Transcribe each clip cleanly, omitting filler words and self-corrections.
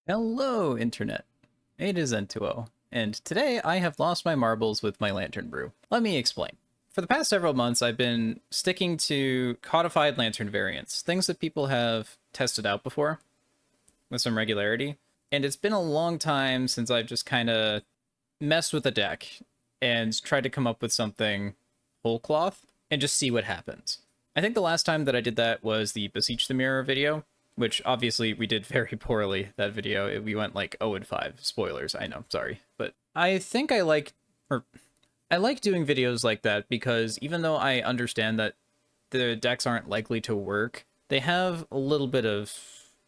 Hello, Internet. It is MTGO, and today I have lost my marbles with my Lantern Brew. Let me explain. For the past several months, I've been sticking to codified Lantern variants, things that people have tested out before with some regularity, and it's been a long time since I've just kind of messed with a deck and tried to come up with something whole cloth and just see what happens. I think the last time that I did that was the Beseech the Mirror video, which obviously we did very poorly, that video. We went like 0 and 5. Spoilers, I know, sorry. But I think I like doing videos like that because even though I understand that the decks aren't likely to work, they have a little bit of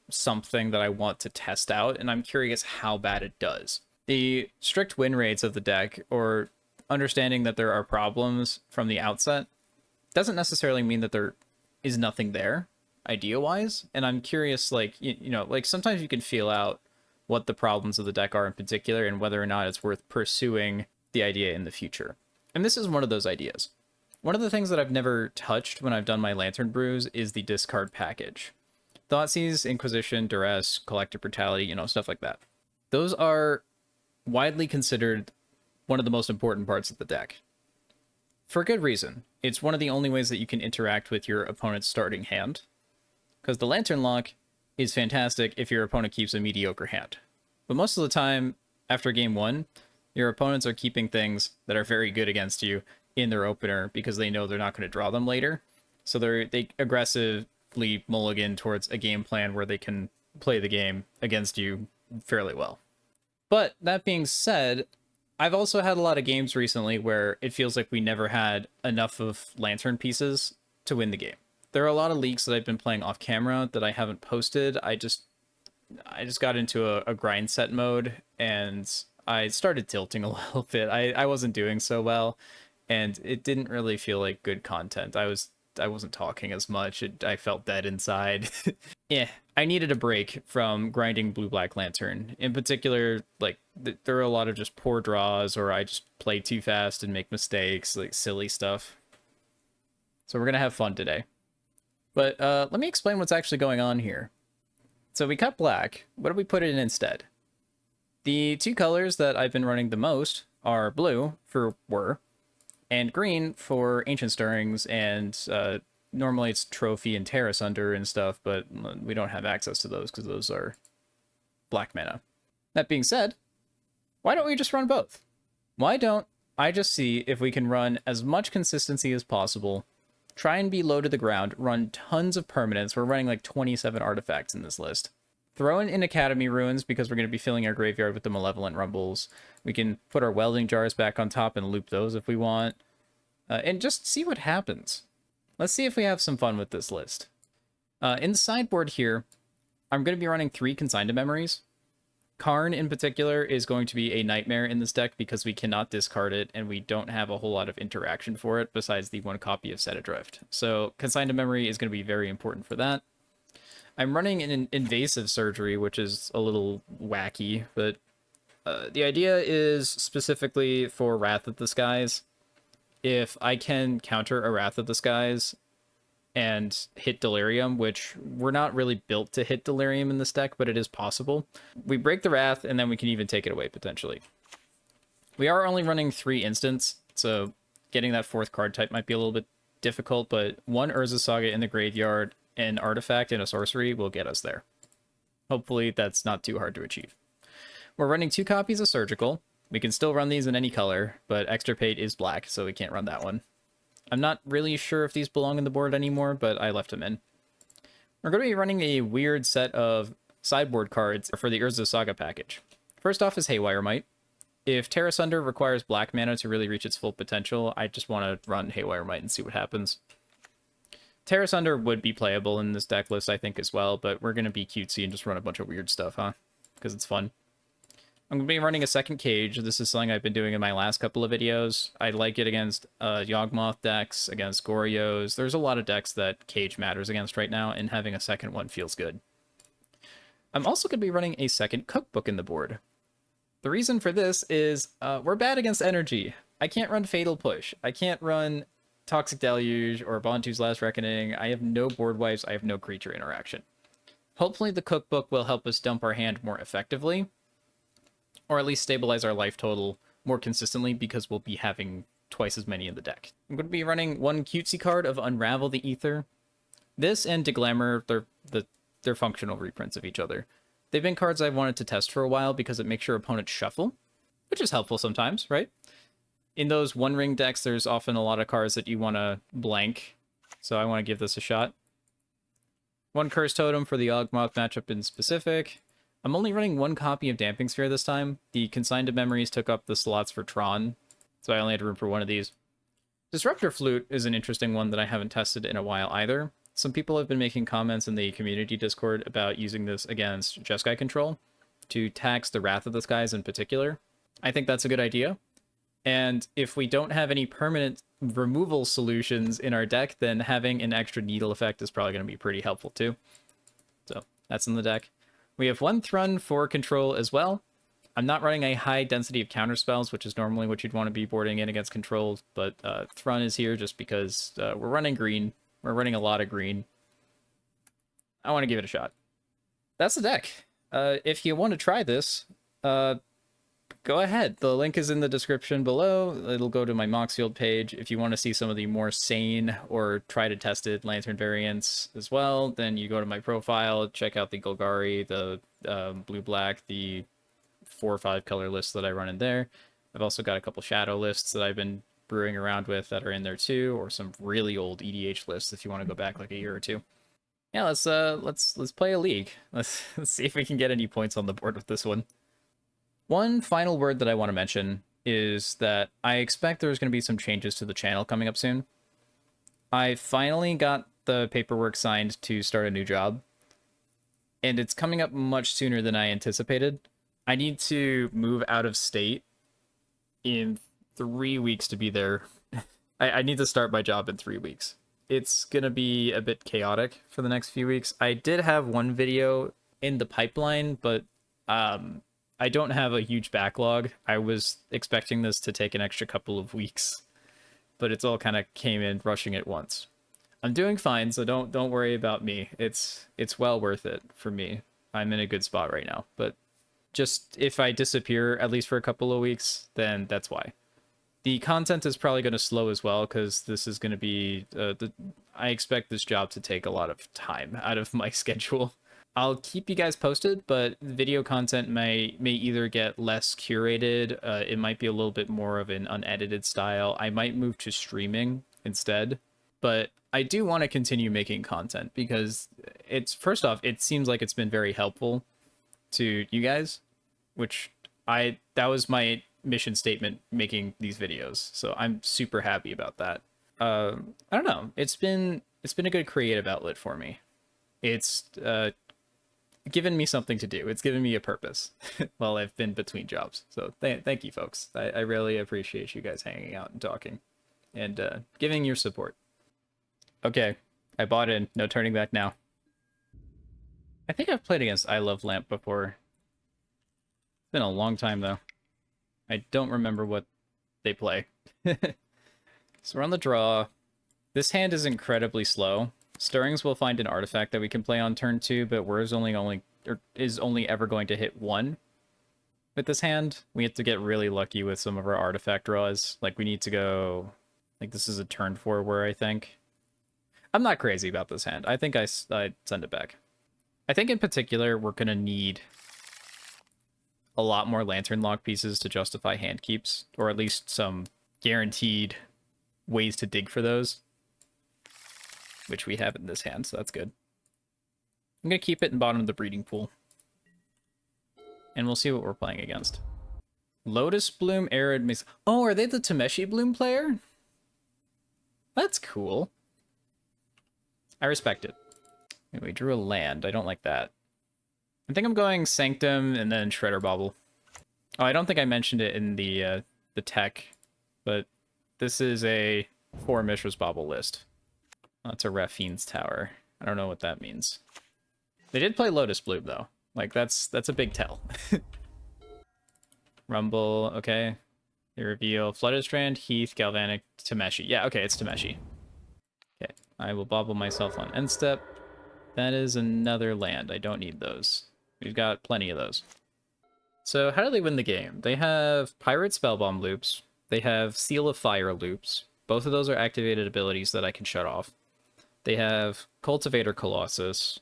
something that I want to test out, and I'm curious how bad it does. The strict win rates of the deck, or understanding that there are problems from the outset, doesn't necessarily mean that there is nothing there idea wise, and I'm curious, like, like sometimes you can feel out what the problems of the deck are in particular and whether or not it's worth pursuing the idea in the future. And this is one of those ideas. One of the things that I've never touched when I've done my Lantern Brews is the discard package. Thoughtseize, Inquisition, Duress, Collective Brutality, stuff like that. Those are widely considered one of the most important parts of the deck. For good reason. It's one of the only ways that you can interact with your opponent's starting hand, because the Lantern Lock is fantastic if your opponent keeps a mediocre hand. But most of the time, after game one, your opponents are keeping things that are very good against you in their opener because they know they're not going to draw them later. So they aggressively mulligan towards a game plan where they can play the game against you fairly well. But that being said, I've also had a lot of games recently where it feels like we never had enough of Lantern pieces to win the game. There are a lot of leagues that I've been playing off camera that I haven't posted. I just got into a grind set mode and I started tilting a little bit. I wasn't doing so well, and it didn't really feel like good content. I wasn't talking as much. I felt dead inside. Yeah, I needed a break from grinding Blue-Black Lantern. In particular, like, there are a lot of just poor draws, or I just play too fast and make mistakes, like silly stuff. So we're gonna have fun today. But let me explain what's actually going on here. So we cut black. What do we put in instead? The two colors that I've been running the most are blue for Whir and green for Ancient Stirrings, and normally it's Trophy and Terrace Under and stuff, but we don't have access to those because those are black mana. That being said, why don't we just run both? Why don't I just see if we can run as much consistency as possible, try and be low to the ground, run tons of permanents. We're running like 27 artifacts in this list. Throw in Academy Ruins because we're going to be filling our graveyard with the Malevolent Rumbles. We can put our Welding Jars back on top and loop those if we want. And just see what happens. Let's see if we have some fun with this list. In the sideboard here, I'm going to be running 3 Consigned Memories. Karn in particular is going to be a nightmare in this deck because we cannot discard it and we don't have a whole lot of interaction for it besides the 1 copy of Set Adrift. So Consigned Memory is going to be very important for that. I'm running an Invasive Surgery, which is a little wacky, but the idea is specifically for Wrath of the Skies. If I can counter a Wrath of the Skies and hit Delirium, which we're not really built to hit Delirium in this deck, but it is possible. We break the Wrath, and then we can even take it away, potentially. We are only running 3 instants, so getting that 4th card type might be a little bit difficult, but 1 Urza Saga in the graveyard, an artifact, and a sorcery will get us there. Hopefully that's not too hard to achieve. We're running 2 copies of Surgical. We can still run these in any color, but Extirpate is black, so we can't run that one. I'm not really sure if these belong in the board anymore, but I left them in. We're going to be running a weird set of sideboard cards for the Urza Saga package. First off is Haywire Might. If Terrace Under requires black mana to really reach its full potential, I just want to run Haywire Might and see what happens. Terrace Under would be playable in this deck list, I think, as well, but we're going to be cutesy and just run a bunch of weird stuff, huh? Because it's fun. I'm going to be running a second Cage. This is something I've been doing in my last couple of videos. I like it against Yawgmoth decks, against Gorios. There's a lot of decks that Cage matters against right now, and having a second one feels good. I'm also going to be running a second Cookbook in the board. The reason for this is we're bad against energy. I can't run Fatal Push. I can't run Toxic Deluge or Bontu's Last Reckoning. I have no board wipes. I have no creature interaction. Hopefully the cookbook will help us dump our hand more effectively, or at least stabilize our life total more consistently because we'll be having twice as many in the deck. I'm going to be running one cutesy card of Unravel the Ether. This and Deglamour, they're functional reprints of each other. They've been cards I've wanted to test for a while because it makes your opponents shuffle, which is helpful sometimes, right? In those one-ring decks, there's often a lot of cards that you want to blank, so I want to give this a shot. One Curse Totem for the Ogmoth matchup in specific. I'm only running one copy of Damping Sphere this time. The Consigned to Memories took up the slots for Tron, so I only had room for one of these. Disruptor Flute is an interesting one that I haven't tested in a while either. Some people have been making comments in the community Discord about using this against Jeskai control to tax the Wrath of the Skies in particular. I think that's a good idea. And if we don't have any permanent removal solutions in our deck, then having an extra needle effect is probably going to be pretty helpful too. So that's in the deck. We have one Thrun for control as well. I'm not running a high density of counterspells, which is normally what you'd want to be boarding in against control, but Thrun is here just because we're running green. We're running a lot of green. I want to give it a shot. That's the deck. If you want to try this, go ahead. The link is in the description below. It'll go to my Moxfield page. If you want to see some of the more sane or try-to-tested Lantern variants as well, then you go to my profile, check out the Golgari, the blue-black, the 4 or 5 color lists that I run in there. I've also got a couple shadow lists that I've been brewing around with that are in there too, or some really old EDH lists if you want to go back like a year or two. Yeah, let's play a league. Let's see if we can get any points on the board with this one. One final word that I want to mention is that I expect there's going to be some changes to the channel coming up soon. I finally got the paperwork signed to start a new job, and it's coming up much sooner than I anticipated. I need to move out of state in 3 weeks to be there. I need to start my job in 3 weeks. It's going to be a bit chaotic for the next few weeks. I did have one video in the pipeline, but I don't have a huge backlog. I was expecting this to take an extra couple of weeks, but it's all kind of came in rushing at once. I'm doing fine, so don't worry about me. It's well worth it for me. I'm in a good spot right now, but just if I disappear at least for a couple of weeks, then that's why. The content is probably going to slow as well because this is going to be I expect this job to take a lot of time out of my schedule. I'll keep you guys posted, but video content may either get less curated, it might be a little bit more of an unedited style. I might move to streaming instead, but I do want to continue making content because it's, first off, it seems like it's been very helpful to you guys, which that was my mission statement making these videos, so I'm super happy about that. I don't know, it's been a good creative outlet for me. It's given me something to do. It's given me a purpose while I've been between jobs. So thank you, folks. I really appreciate you guys hanging out and talking and giving your support. Okay, I bought in. No turning back now. I think I've played against I Love Lamp before. It's been a long time, though. I don't remember what they play. So we're on the draw. This hand is incredibly slow. Stirrings will find an artifact that we can play on turn 2, but Whir is only ever going to hit 1 with this hand. We have to get really lucky with some of our artifact draws. Like, we need to go... Like, this is a turn 4 Whir, I think. I'm not crazy about this hand. I think I'd send it back. I think in particular, we're going to need a lot more Lantern Lock pieces to justify hand keeps, or at least some guaranteed ways to dig for those, which we have in this hand, so that's good. I'm going to keep it in bottom of the breeding pool, and we'll see what we're playing against. Lotus Bloom, Arid Mix. Oh, are they the Tameshi Bloom player? That's cool. I respect it. We drew a land. I don't like that. I think I'm going Sanctum and then Shredder Bobble. Oh, I don't think I mentioned it in the tech, but this is a 4 Mishra's Bobble list. That's a Raffine's Tower. I don't know what that means. They did play Lotus Bloom, though. Like, that's a big tell. Rumble, okay. They reveal Flooded Strand, Heath, Galvanic, Tameshi. Yeah, okay, it's Tameshi. Okay, I will bobble myself on end step. That is another land. I don't need those. We've got plenty of those. So how do they win the game? They have Pirate Spellbomb loops. They have Seal of Fire loops. Both of those are activated abilities that I can shut off. They have Cultivator Colossus.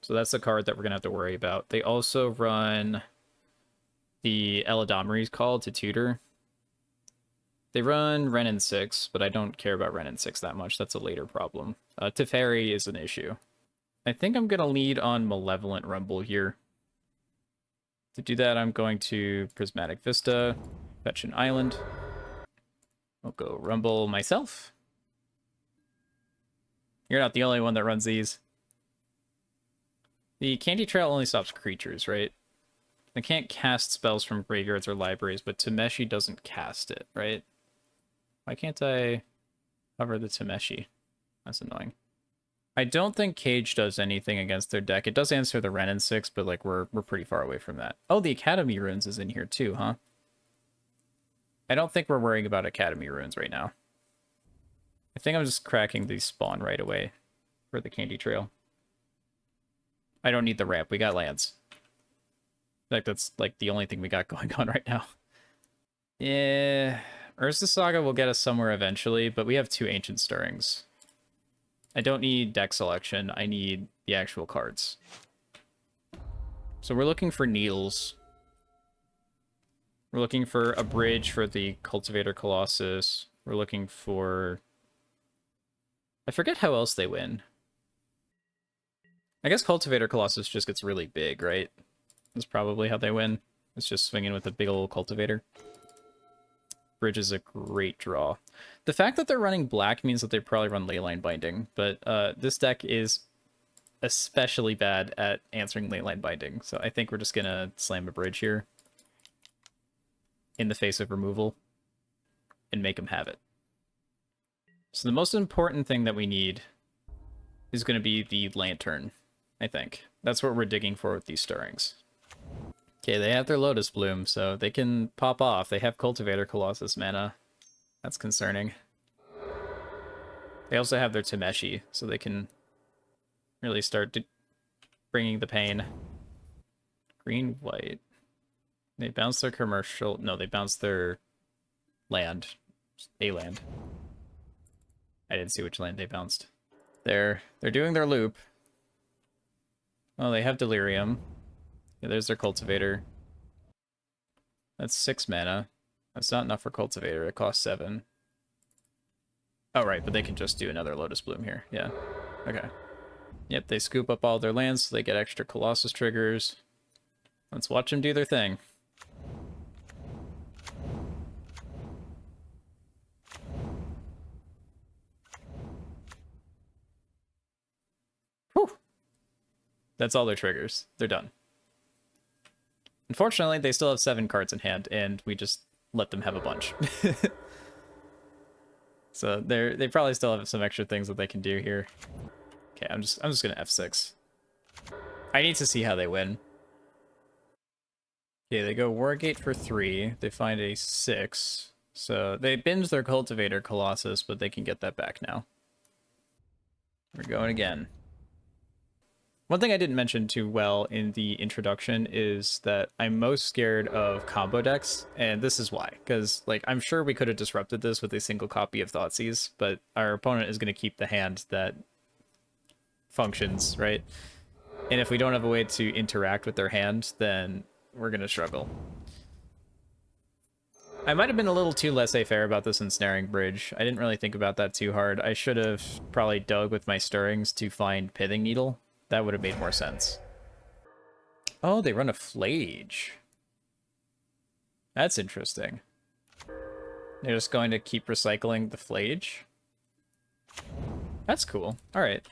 So that's the card that we're going to have to worry about. They also run the Eladamri's Call to tutor. They run Wrenn and 6, but I don't care about Wrenn and 6 that much. That's a later problem. Teferi is an issue. I think I'm going to lead on Malevolent Rumble here. To do that, I'm going to Prismatic Vista, fetch an island. I'll go Rumble myself. You're not the only one that runs these. The Candy Trail only stops creatures, right? I can't cast spells from graveyards or libraries, but Tameshi doesn't cast it, right? Why can't I cover the Tameshi? That's annoying. I don't think Cage does anything against their deck. It does answer the Wrenn and 6, but like we're pretty far away from that. Oh, the Academy Runes is in here too, huh? I don't think we're worrying about Academy Runes right now. I think I'm just cracking the spawn right away for the Candy Trail. I don't need the ramp. We got lands. In fact, that's like the only thing we got going on right now. Yeah, Urza Saga will get us somewhere eventually, but we have 2 Ancient Stirrings. I don't need deck selection. I need the actual cards. So we're looking for Needles. We're looking for a bridge for the Cultivator Colossus. We're looking for... I forget how else they win. I guess Cultivator Colossus just gets really big, right? That's probably how they win. It's just swinging with a big old Cultivator. Bridge is a great draw. The fact that they're running black means that they probably run Leyline Binding, but this deck is especially bad at answering Leyline Binding, so I think we're just gonna slam a bridge here in the face of removal and make them have it. So the most important thing that we need is going to be the Lantern, I think. That's what we're digging for with these stirrings. Okay, they have their Lotus Bloom, so they can pop off. They have Cultivator Colossus mana. That's concerning. They also have their Tameshi, so they can really start bringing the pain. Green, white. They bounce their commercial... No, they bounce their land. A land. I didn't see which land they bounced. They're doing their loop. Oh, they have Delirium. Yeah, there's their Cultivator. That's 6 mana. That's not enough for Cultivator. It costs 7. Oh, right, but they can just do another Lotus Bloom here. Yeah. Okay. Yep, they scoop up all their lands so they get extra Colossus triggers. Let's watch them do their thing. Whew. That's all their triggers. They're done. Unfortunately, they still have 7 cards in hand, and we just let them have a bunch. So they probably still have some extra things that they can do here. Okay, I'm just gonna F6. I need to see how they win. Okay, they go Wargate for 3. They find a 6. So they binge their Cultivator Colossus, but they can get that back now. We're going again. One thing I didn't mention too well in the introduction is that I'm most scared of combo decks, and this is why. Because, like, I'm sure we could have disrupted this with a single copy of Thoughtseize, but our opponent is going to keep the hand that functions, right? And if we don't have a way to interact with their hand, then we're going to struggle. I might have been a little too laissez-faire about this Ensnaring Bridge. I didn't really think about that too hard. I should have probably dug with my stirrings to find Pithing Needle. That would have made more sense. Oh, they run a Flage. That's interesting. They're just going to keep recycling the Flage? That's cool. Alright.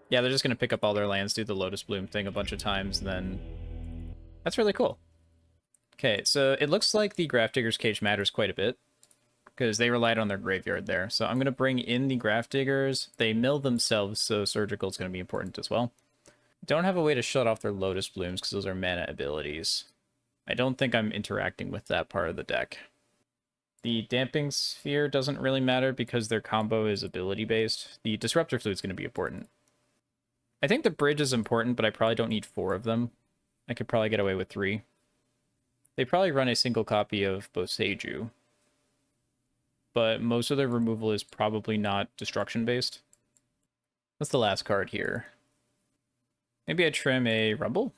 Yeah, they're just going to pick up all their lands, do the Lotus Bloom thing a bunch of times, and then... That's really cool. Okay, so it looks like the Grafdigger's Cage matters quite a bit, because they relied on their graveyard there. So I'm going to bring in the Grafdiggers. They mill themselves, so Surgical is going to be important as well. Don't have a way to shut off their Lotus Blooms, because those are mana abilities. I don't think I'm interacting with that part of the deck. The Damping Sphere doesn't really matter because their combo is ability-based. The Disruptor Flute's going to be important. I think the bridge is important, but I probably don't need 4 of them. I could probably get away with 3. They probably run a single copy of Boseiju, but most of their removal is probably not destruction-based. What's the last card here? Maybe I trim a Rumble?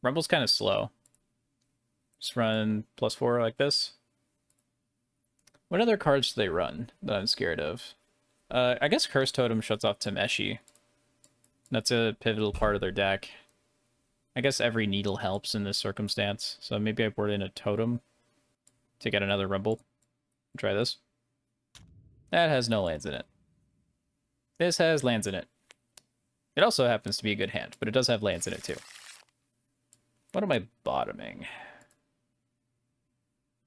Rumble's kind of slow. Just run +4 like this. What other cards do they run that I'm scared of? I guess Curse Totem shuts off Tameshi. That's a pivotal part of their deck. I guess every needle helps in this circumstance, so maybe I board in a Totem to get another Rumble. Try this. That has no lands in it. This has lands in it. It also happens to be a good hand, but it does have lands in it too. What am I bottoming?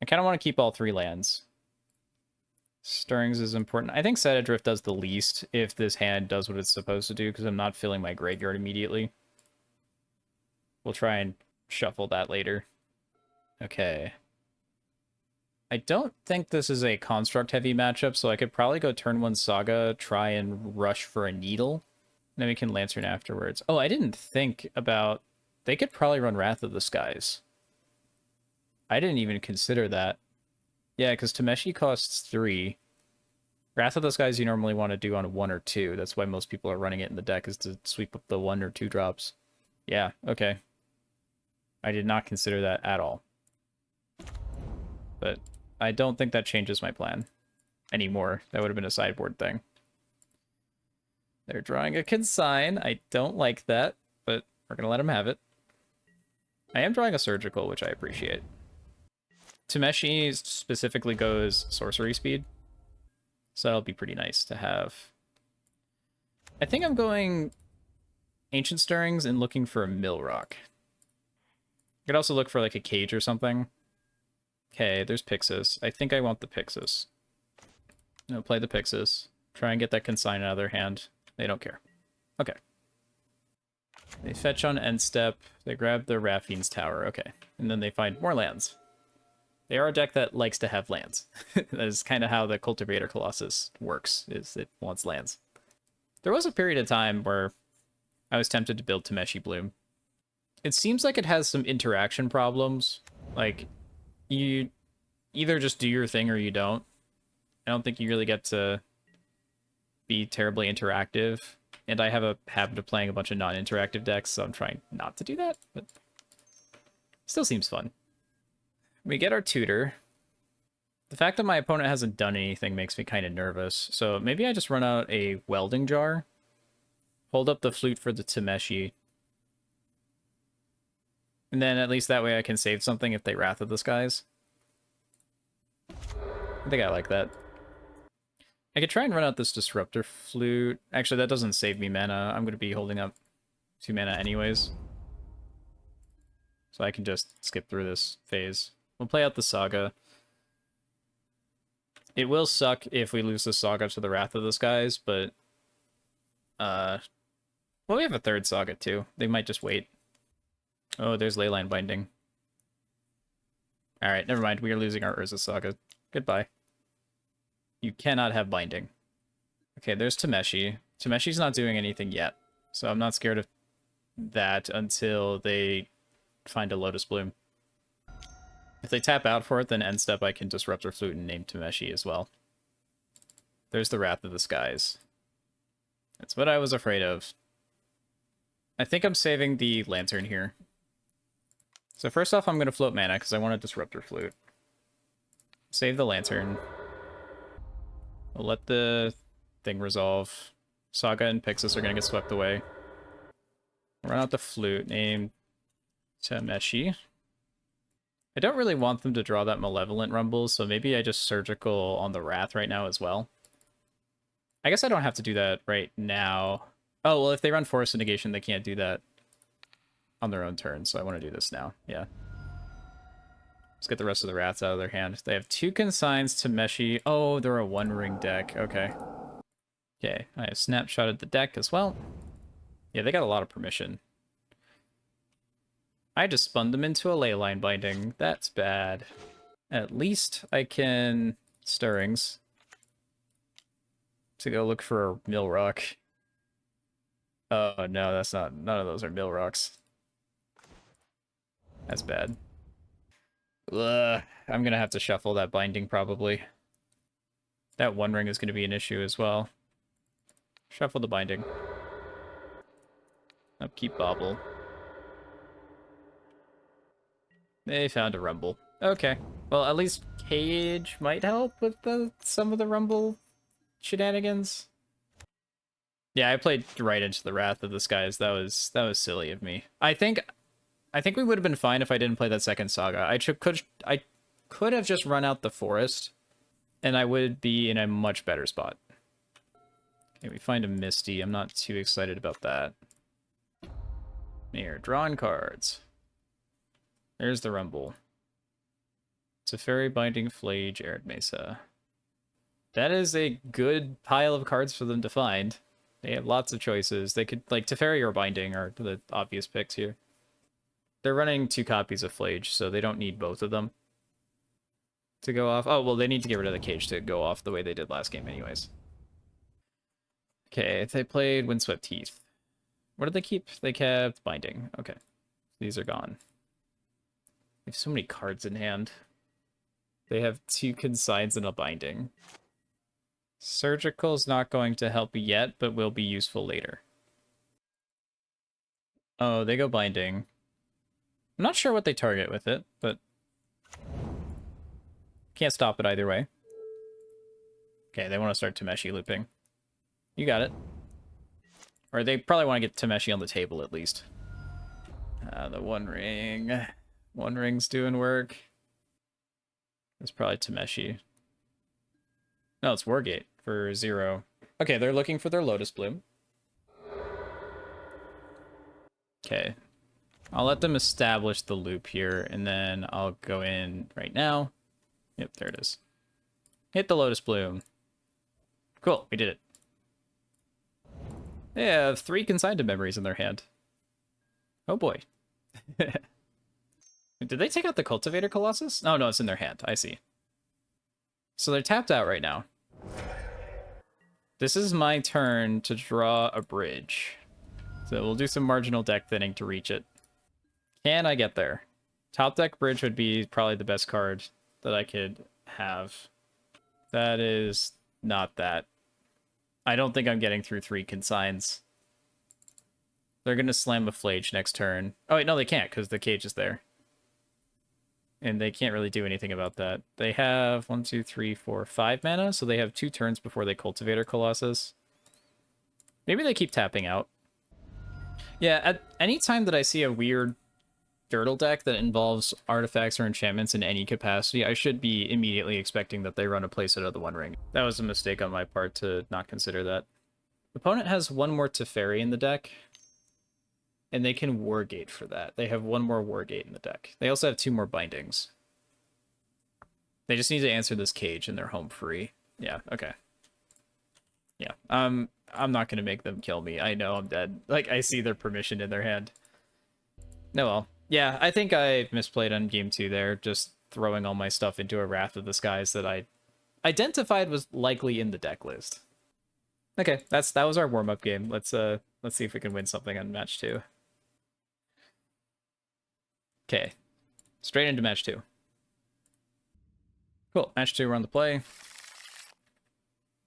I kind of want to keep all 3 lands. Stirrings is important. I think Set Adrift does the least if this hand does what it's supposed to do, because I'm not filling my graveyard immediately. We'll try and shuffle that later. Okay. I don't think this is a construct-heavy matchup, so I could probably go turn 1 Saga, try and rush for a Needle. And then we can Lantern afterwards. Oh, I didn't think about... They could probably run Wrath of the Skies. I didn't even consider that. Yeah, because Tameshi costs 3. Wrath of the Skies you normally want to do on 1 or 2. That's why most people are running it in the deck, is to sweep up the 1 or 2 drops. Yeah, okay. I did not consider that at all. But I don't think that changes my plan anymore. That would have been a sideboard thing. They're drawing a Consign. I don't like that, but we're going to let them have it. I am drawing a Surgical, which I appreciate. Tameshi specifically goes sorcery speed, so that'll be pretty nice to have. I think I'm going Ancient Stirrings and looking for a Mill Rock. I could also look for like a Cage or something. Okay, there's Pixis. I think I want the Pixis. No, play the Pixis. Try and get that Consign out of their hand. They don't care. Okay. They fetch on end step. They grab the Raffine's Tower. Okay. And then they find more lands. They are a deck that likes to have lands. That is kind of how the Cultivator Colossus works, is it wants lands. There was a period of time where I was tempted to build Tameshi Bloom. It seems like it has some interaction problems. Like, you either just do your thing or you don't. I don't think you really get to be terribly interactive. And I have a habit of playing a bunch of non-interactive decks, so I'm trying not to do that, but still seems fun. We get our Tutor. The fact that my opponent hasn't done anything makes me kind of nervous, so maybe I just run out a Welding Jar, hold up the Flute for the Tameshi, and then at least that way I can save something if they Wrath of the Skies. I think I like that. I could try and run out this Disruptor Flute. Actually, that doesn't save me mana. I'm going to be holding up 2 mana anyways. So I can just skip through this phase. We'll play out the Saga. It will suck if we lose the Saga to the Wrath of the Skies, but... well, we have a 3rd Saga, too. They might just wait. Oh, there's Leyline Binding. Alright, never mind. We are losing our Urza Saga. Goodbye. You cannot have Binding. Okay, there's Tameshi. Tameshi's not doing anything yet, so I'm not scared of that until they find a Lotus Bloom. If they tap out for it, then end step I can Disrupt or Flute and name Tameshi as well. There's the Wrath of the Skies. That's what I was afraid of. I think I'm saving the Lantern here. So first off, I'm going to float mana because I want to Disrupt or Flute. Save the Lantern. We'll let the thing resolve. Saga and Pixis are going to get swept away. Run out the Flute, named Tameshi. I don't really want them to draw that Malevolent Rumble, so maybe I just Surgical on the Wrath right now as well. I guess I don't have to do that right now. Oh, well, if they run Force of Negation, they can't do that on their own turn, so I want to do this now. Yeah. Let's get the rest of the Wraths out of their hand. They have 2 Consigns, Tameshi. Oh, they're a 1-ring deck. Okay. Okay, I have snapshotted the deck as well. Yeah, they got a lot of permission. I just spun them into a Leyline Binding. That's bad. At least I can stirrings to go look for a mill rock. Oh no, that's not, none of those are mill rocks. That's bad. Ugh, I'm gonna have to shuffle that binding probably. That one ring is gonna be an issue as well. Shuffle the binding. Upkeep bobble. They found a rumble. Okay. Well, at least Cage might help with some of the rumble shenanigans. Yeah, I played right into the Wrath of the Skies. That was silly of me. I think we would have been fine if I didn't play that second saga. I could have just run out the forest, and I would be in a much better spot. Okay, we find a Misty. I'm not too excited about that. Here, drawing cards. There's the Rumble. Teferi, Binding, Flage, Arid Mesa. That is a good pile of cards for them to find. They have lots of choices. They could, like, Teferi or Binding are the obvious picks here. They're running 2 copies of Flage, so they don't need both of them to go off. Oh, well, they need to get rid of the Cage to go off the way they did last game anyways. Okay, they played Windswept Heath. What did they keep? They kept Binding. Okay. These are gone. They have so many cards in hand. They have 2 Consigns and a Binding. Surgical's not going to help yet, but will be useful later. Oh, they go Binding. I'm not sure what they target with it, but can't stop it either way. Okay, they want to start Tameshi looping. You got it. Or they probably want to get Tameshi on the table at least. The One Ring. One Ring's doing work. It's probably Tameshi. No, it's Wargate for 0. Okay, they're looking for their Lotus Bloom. Okay. I'll let them establish the loop here, and then I'll go in right now. Yep, there it is. Hit the Lotus Bloom. Cool, we did it. They have 3 consigned memories in their hand. Oh boy. Did they take out the Cultivator Colossus? Oh, no, it's in their hand. I see. So they're tapped out right now. This is my turn to draw a bridge. So we'll do some marginal deck thinning to reach it. Can I get there? Top deck bridge would be probably the best card that I could have. That is not that. I don't think I'm getting through 3 consigns. They're going to slam a Flage next turn. Oh, wait, no, they can't because the Cage is there. And they can't really do anything about that. They have 1, 2, 3, 4, 5 mana, so they have 2 turns before they Cultivator Colossus. Maybe they keep tapping out. Yeah, at any time that I see a weird Dirtle deck that involves artifacts or enchantments in any capacity, I should be immediately expecting that they run a playset of the One Ring. That was a mistake on my part to not consider that. The opponent has 1 more Teferi in the deck, and they can Wargate for that. They have 1 more Wargate in the deck. They also have 2 more Bindings. They just need to answer this Cage, and they're home free. Yeah, okay. Yeah, I'm not gonna make them kill me. I know I'm dead. Like, I see their permission in their hand. No, well. Yeah, I think I misplayed on game 2 there, just throwing all my stuff into a Wrath of the Skies that I identified was likely in the deck list. Okay, that was our warm-up game. Let's see if we can win something on match 2. Okay, straight into match 2. Cool, match 2, we're on the play.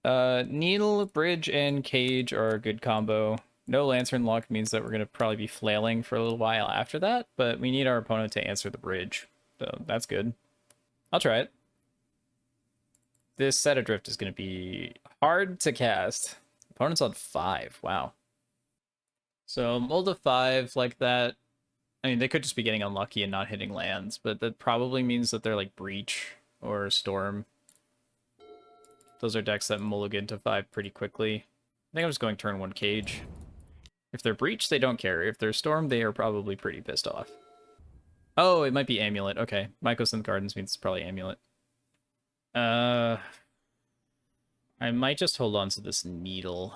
Needle, Bridge, and Cage are a good combo. No Lantern Lock means that we're going to probably be flailing for a little while after that, but we need our opponent to answer the bridge, so that's good. I'll try it. This Set Adrift is going to be hard to cast. Opponent's on 5, wow. So mold of 5 like that. I mean, they could just be getting unlucky and not hitting lands, but that probably means that they're like Breach or Storm. Those are decks that mulligan to 5 pretty quickly. I think I'm just going turn 1 Cage. If they're Breach, they don't care. If they're Storm, they are probably pretty pissed off. Oh, it might be Amulet. Okay. Mycosynth Gardens means it's probably Amulet. I might just hold on to this Needle.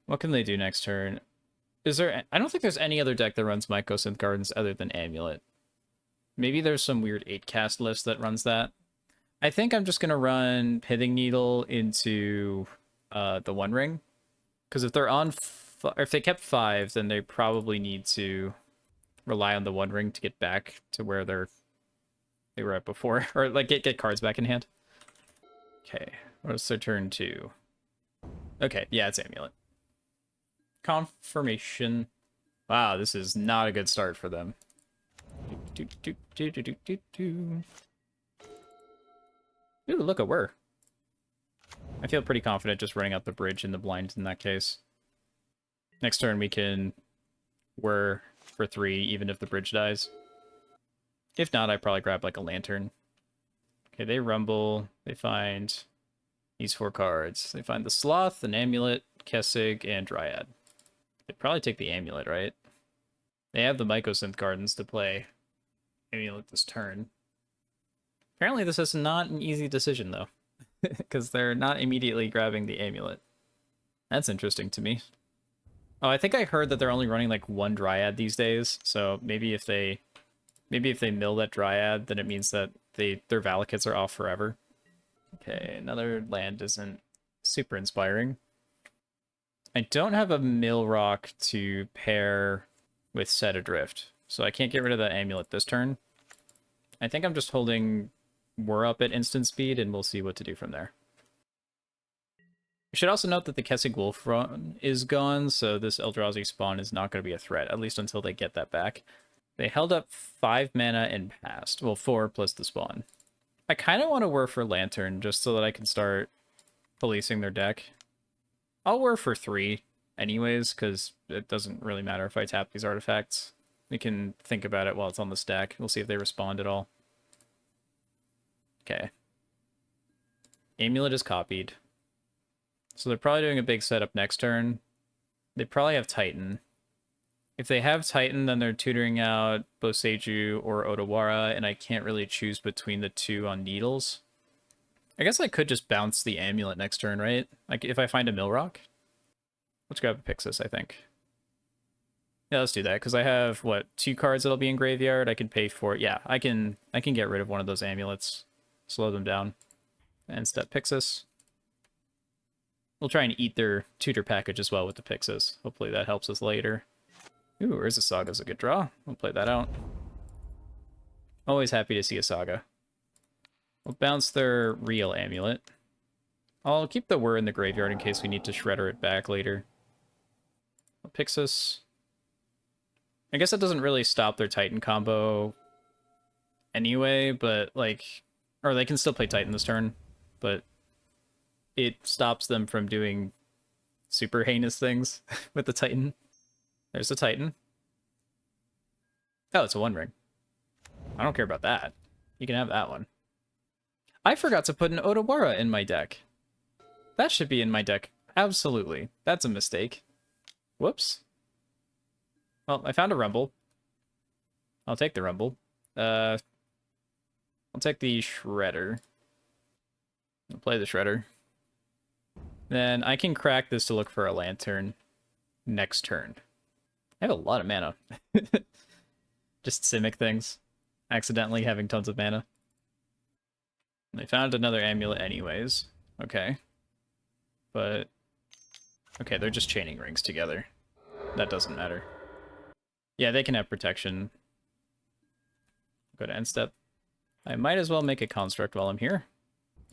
What can they do next turn? Is there... I don't think there's any other deck that runs Mycosynth Gardens other than Amulet. Maybe there's some weird 8-cast list that runs that. I think I'm just going to run Pithing Needle into the One Ring. Because if they're on, or if they kept 5, then they probably need to rely on the One Ring to get back to where they were at before. Or like get cards back in hand. Okay, what's their turn 2? Okay, yeah, it's Amulet. Confirmation. Wow, this is not a good start for them. Ooh, look at Whir. I feel pretty confident just running out the bridge in the blind in that case. Next turn we can Whir for 3, even if the bridge dies. If not, I probably grab like a lantern. Okay, they rumble. They find these 4 cards. They find the Sloth, an Amulet, Kessig, and Dryad. They'd probably take the Amulet, right? They have the Mycosynth Gardens to play Amulet this turn. Apparently this is not an easy decision, though. Because they're not immediately grabbing the Amulet. That's interesting to me. Oh, I think I heard that they're only running like 1 Dryad these days, so maybe if they mill that Dryad, then it means that their Valakits are off forever. Okay, another land isn't super inspiring. I don't have a Mill Rock to pair with Set Adrift, so I can't get rid of that Amulet this turn. I think I'm just holding Whir up at instant speed, and we'll see what to do from there. We should also note that the Kessig Wolf run is gone, so this Eldrazi spawn is not going to be a threat, at least until they get that back. They held up 5 mana and passed. Well, 4 plus the spawn. I kind of want to Whir for Lantern, just so that I can start policing their deck. I'll Whir for 3 anyways, because it doesn't really matter if I tap these artifacts. We can think about it while it's on the stack. We'll see if they respond at all. Okay. Amulet is copied. So they're probably doing a big setup next turn. They probably have Titan. If they have Titan, then they're tutoring out Boseiju or Odawara, and I can't really choose between the 2 on Needles. I guess I could just bounce the Amulet next turn, right? Like, if I find a Mill Rock? Let's grab a Pixis, I think. Yeah, let's do that, because I have, what, 2 cards that'll be in graveyard? I can pay for it. Yeah, I can get rid of one of those Amulets. Slow them down. And step Pixis. We'll try and eat their tutor package as well with the Pixis. Hopefully that helps us later. Ooh, Urza Saga's a good draw. We'll play that out. Always happy to see a Saga. We'll bounce their real Amulet. I'll keep the Whir in the graveyard in case we need to Shredder it back later. Pixis. I guess it doesn't really stop their Titan combo anyway, but like... Or they can still play Titan this turn, but it stops them from doing super heinous things with the Titan. There's the Titan. Oh, it's a One Ring. I don't care about that. You can have that one. I forgot to put an Odawara in my deck. That should be in my deck. Absolutely. That's a mistake. Whoops. Well, I found a Rumble. I'll take the Rumble. I'll take the Shredder. I'll play the Shredder. Then I can crack this to look for a Lantern next turn. I have a lot of mana. Just Simic things. Accidentally having tons of mana. They found another Amulet anyways. Okay. But... Okay, they're just chaining rings together. That doesn't matter. Yeah, they can have protection. Go to end step. I might as well make a construct while I'm here.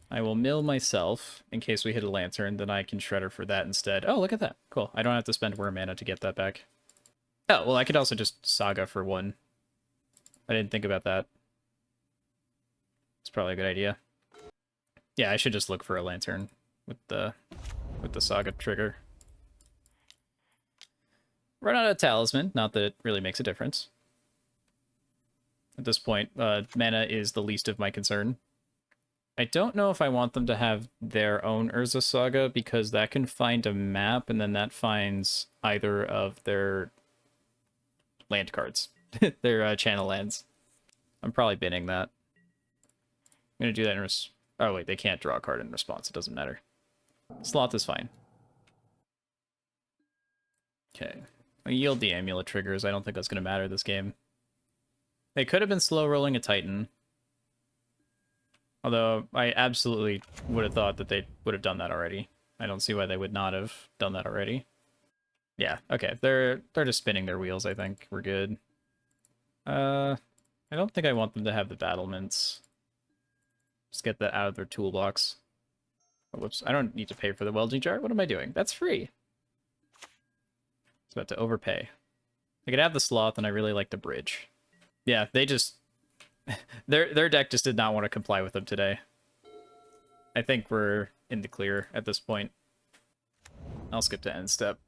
I will mill myself in case we hit a Lantern, then I can Shredder for that instead. Oh, look at that. Cool. I don't have to spend Whir mana to get that back. Oh, well, I could also just Saga for 1. I didn't think about that. It's probably a good idea. Yeah, I should just look for a Lantern with the Saga trigger. Run out of Talisman. Not that it really makes a difference. At this point, mana is the least of my concern. I don't know if I want them to have their own Urza Saga, because that can find a map, and then that finds either of their land cards. Their channel lands. I'm probably binning that. I'm going to do that in oh wait, they can't draw a card in response, it doesn't matter. Sloth is fine. Okay. I yield the Amulet triggers, I don't think that's going to matter this game. They could have been slow rolling a Titan. Although I absolutely would have thought that they would have done that already. I don't see why they would not have done that already. Yeah, okay. They're just spinning their wheels, I think. We're good. I don't think I want them to have the battlements. Just get that out of their toolbox. Oh, whoops, I don't need to pay for the welding jar. What am I doing? That's free. It's about to overpay. I could have the sloth, and I really like the bridge. Yeah, they just... their deck just did not want to comply with them today. I think we're in the clear at this point. I'll skip to end step.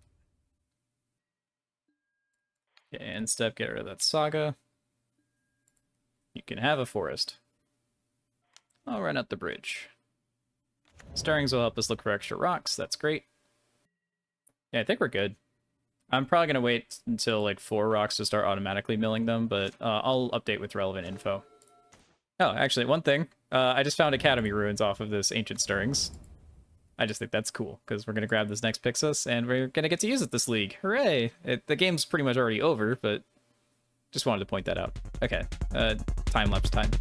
Okay, end step, get rid of that saga. You can have a forest. I'll run out the bridge. Stirrings will help us look for extra rocks. That's great. Yeah, I think we're good. I'm probably going to wait until like 4 rocks to start automatically milling them, but I'll update with relevant info. Oh, actually, one thing. I just found Academy Ruins off of this Ancient Stirrings. I just think that's cool, because we're going to grab this next Pixis, and we're going to get to use it this league. Hooray! The game's pretty much already over, but just wanted to point that out. Okay, time-lapse time.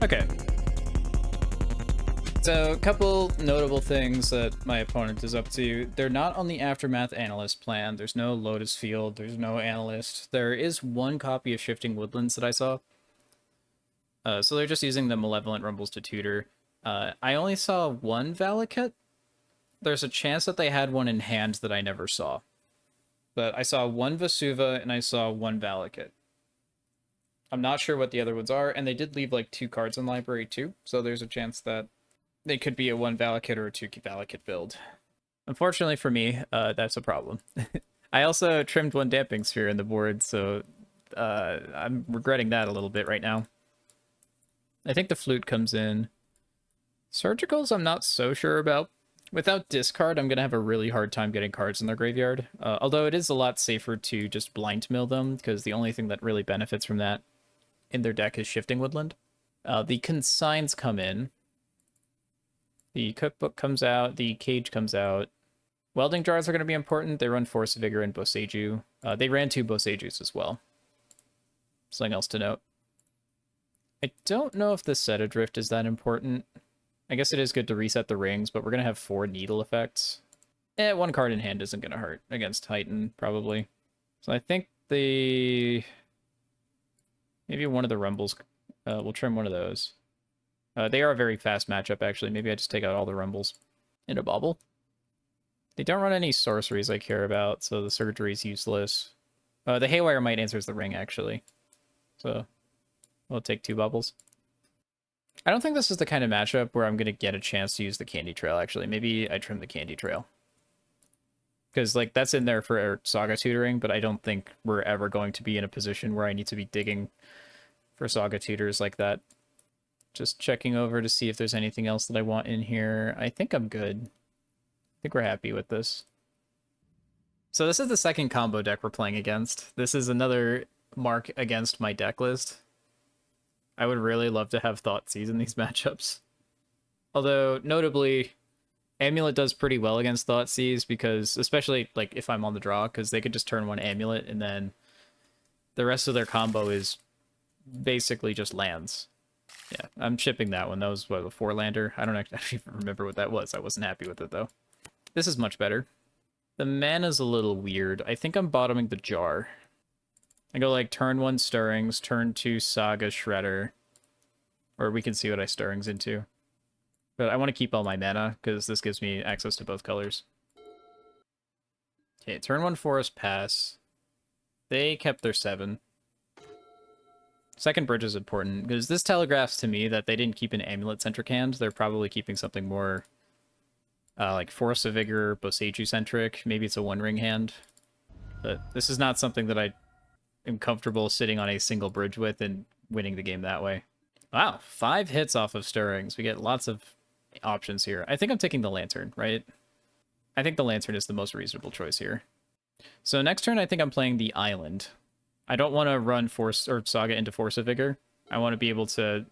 Okay. So, a couple notable things that my opponent is up to. They're not on the Aftermath Analyst plan. There's no Lotus Field. There's no Analyst. There is one copy of Shifting Woodlands that I saw. So they're just using the Malevolent Rumbles to tutor. I only saw one Valakut. There's a chance that they had one in hand that I never saw. But I saw one Vesuva and I saw one Valakut. I'm not sure what the other ones are, and they did leave like 2 cards in library too, so there's a chance that they could be a 1 Valakut or a 2 Valakut build. Unfortunately for me, that's a problem. I also trimmed 1 Damping Sphere in the board, so I'm regretting that a little bit right now. I think the Flute comes in. Surgicals I'm not so sure about. Without discard, I'm going to have a really hard time getting cards in their graveyard. Although it is a lot safer to just blind mill them, because the only thing that really benefits from that in their deck is Shifting Woodland. The Consigns come in. The Cookbook comes out. The Cage comes out. Welding Jars are going to be important. They run Force Vigor and Boseiju. They ran 2 Bosejus as well. Something else to note. I don't know if the Set Adrift is that important. I guess it is good to reset the rings, but we're going to have 4 needle effects. 1 card in hand isn't going to hurt against Titan, probably. So I think maybe one of the Rumbles, we'll trim one of those. They are a very fast matchup, actually. Maybe I just take out all the Rumbles in a bubble. They don't run any sorceries I care about, so the surgery is useless. The Haywire Might answers the ring, actually. So we'll take 2 bubbles. I don't think this is the kind of matchup where I'm going to get a chance to use the Candy Trail, actually. Maybe I trim the Candy Trail. Because, like, that's in there for Saga tutoring, but I don't think we're ever going to be in a position where I need to be digging for Saga tutors like that. Just checking over to see if there's anything else that I want in here. I think I'm good. I think we're happy with this. So this is the second combo deck we're playing against. This is another mark against my deck list. I would really love to have Thoughtseize in these matchups. Although, notably, Amulet does pretty well against Thoughtseize because, especially like if I'm on the draw, because they could just turn 1 Amulet and then the rest of their combo is basically just lands. Yeah, I'm shipping that one. That was, what, a 4-lander? I don't actually even remember what that was. I wasn't happy with it, though. This is much better. The mana's a little weird. I think I'm bottoming the jar. I go like turn 1 Stirrings, turn 2 Saga Shredder. Or we can see what I Stirrings into. But I want to keep all my mana, because this gives me access to both colors. Okay, turn 1 Forest Pass. They kept their 7. Second bridge is important, because this telegraphs to me that they didn't keep an Amulet-centric hand. They're probably keeping something more like Force of Vigor, Boseiju-centric. Maybe it's a 1-ring hand. But this is not something that I am comfortable sitting on a single bridge with and winning the game that way. Wow, 5 hits off of Stirrings. We get lots of options here. I think I'm taking the Lantern, right? I think the Lantern is the most reasonable choice here. So next turn, I think I'm playing the Island. I don't want to run Force or Saga into Force of Vigor. I want to be able to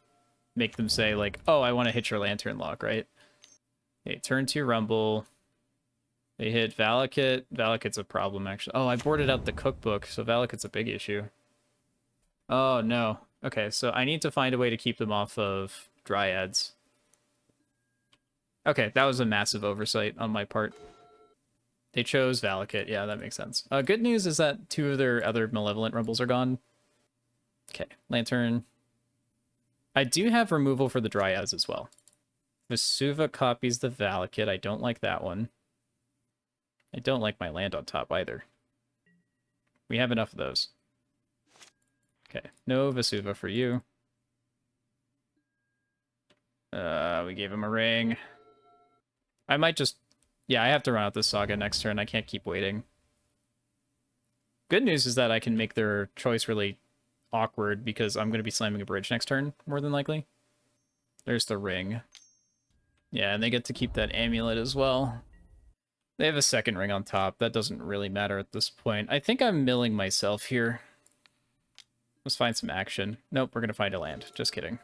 make them say, like, oh, I want to hit your Lantern lock, right? Okay, turn 2 Rumble. They hit Valakut. Valakut's a problem, actually. Oh, I boarded out the cookbook, so Valakut's a big issue. Oh, no. Okay, so I need to find a way to keep them off of Dryads. Okay, that was a massive oversight on my part. They chose Valakut. Yeah, that makes sense. Good news is that 2 of their other Malevolent Rumbles are gone. Okay, Lantern. I do have removal for the Dryads as well. Vesuva copies the Valakut. I don't like that one. I don't like my land on top either. We have enough of those. Okay, no Vesuva for you. We gave him a ring. I might just... Yeah, I have to run out this Saga next turn. I can't keep waiting. Good news is that I can make their choice really awkward because I'm going to be slamming a bridge next turn, more than likely. There's the ring. Yeah, and they get to keep that amulet as well. They have a second ring on top. That doesn't really matter at this point. I think I'm milling myself here. Let's find some action. Nope, we're going to find a land. Just kidding.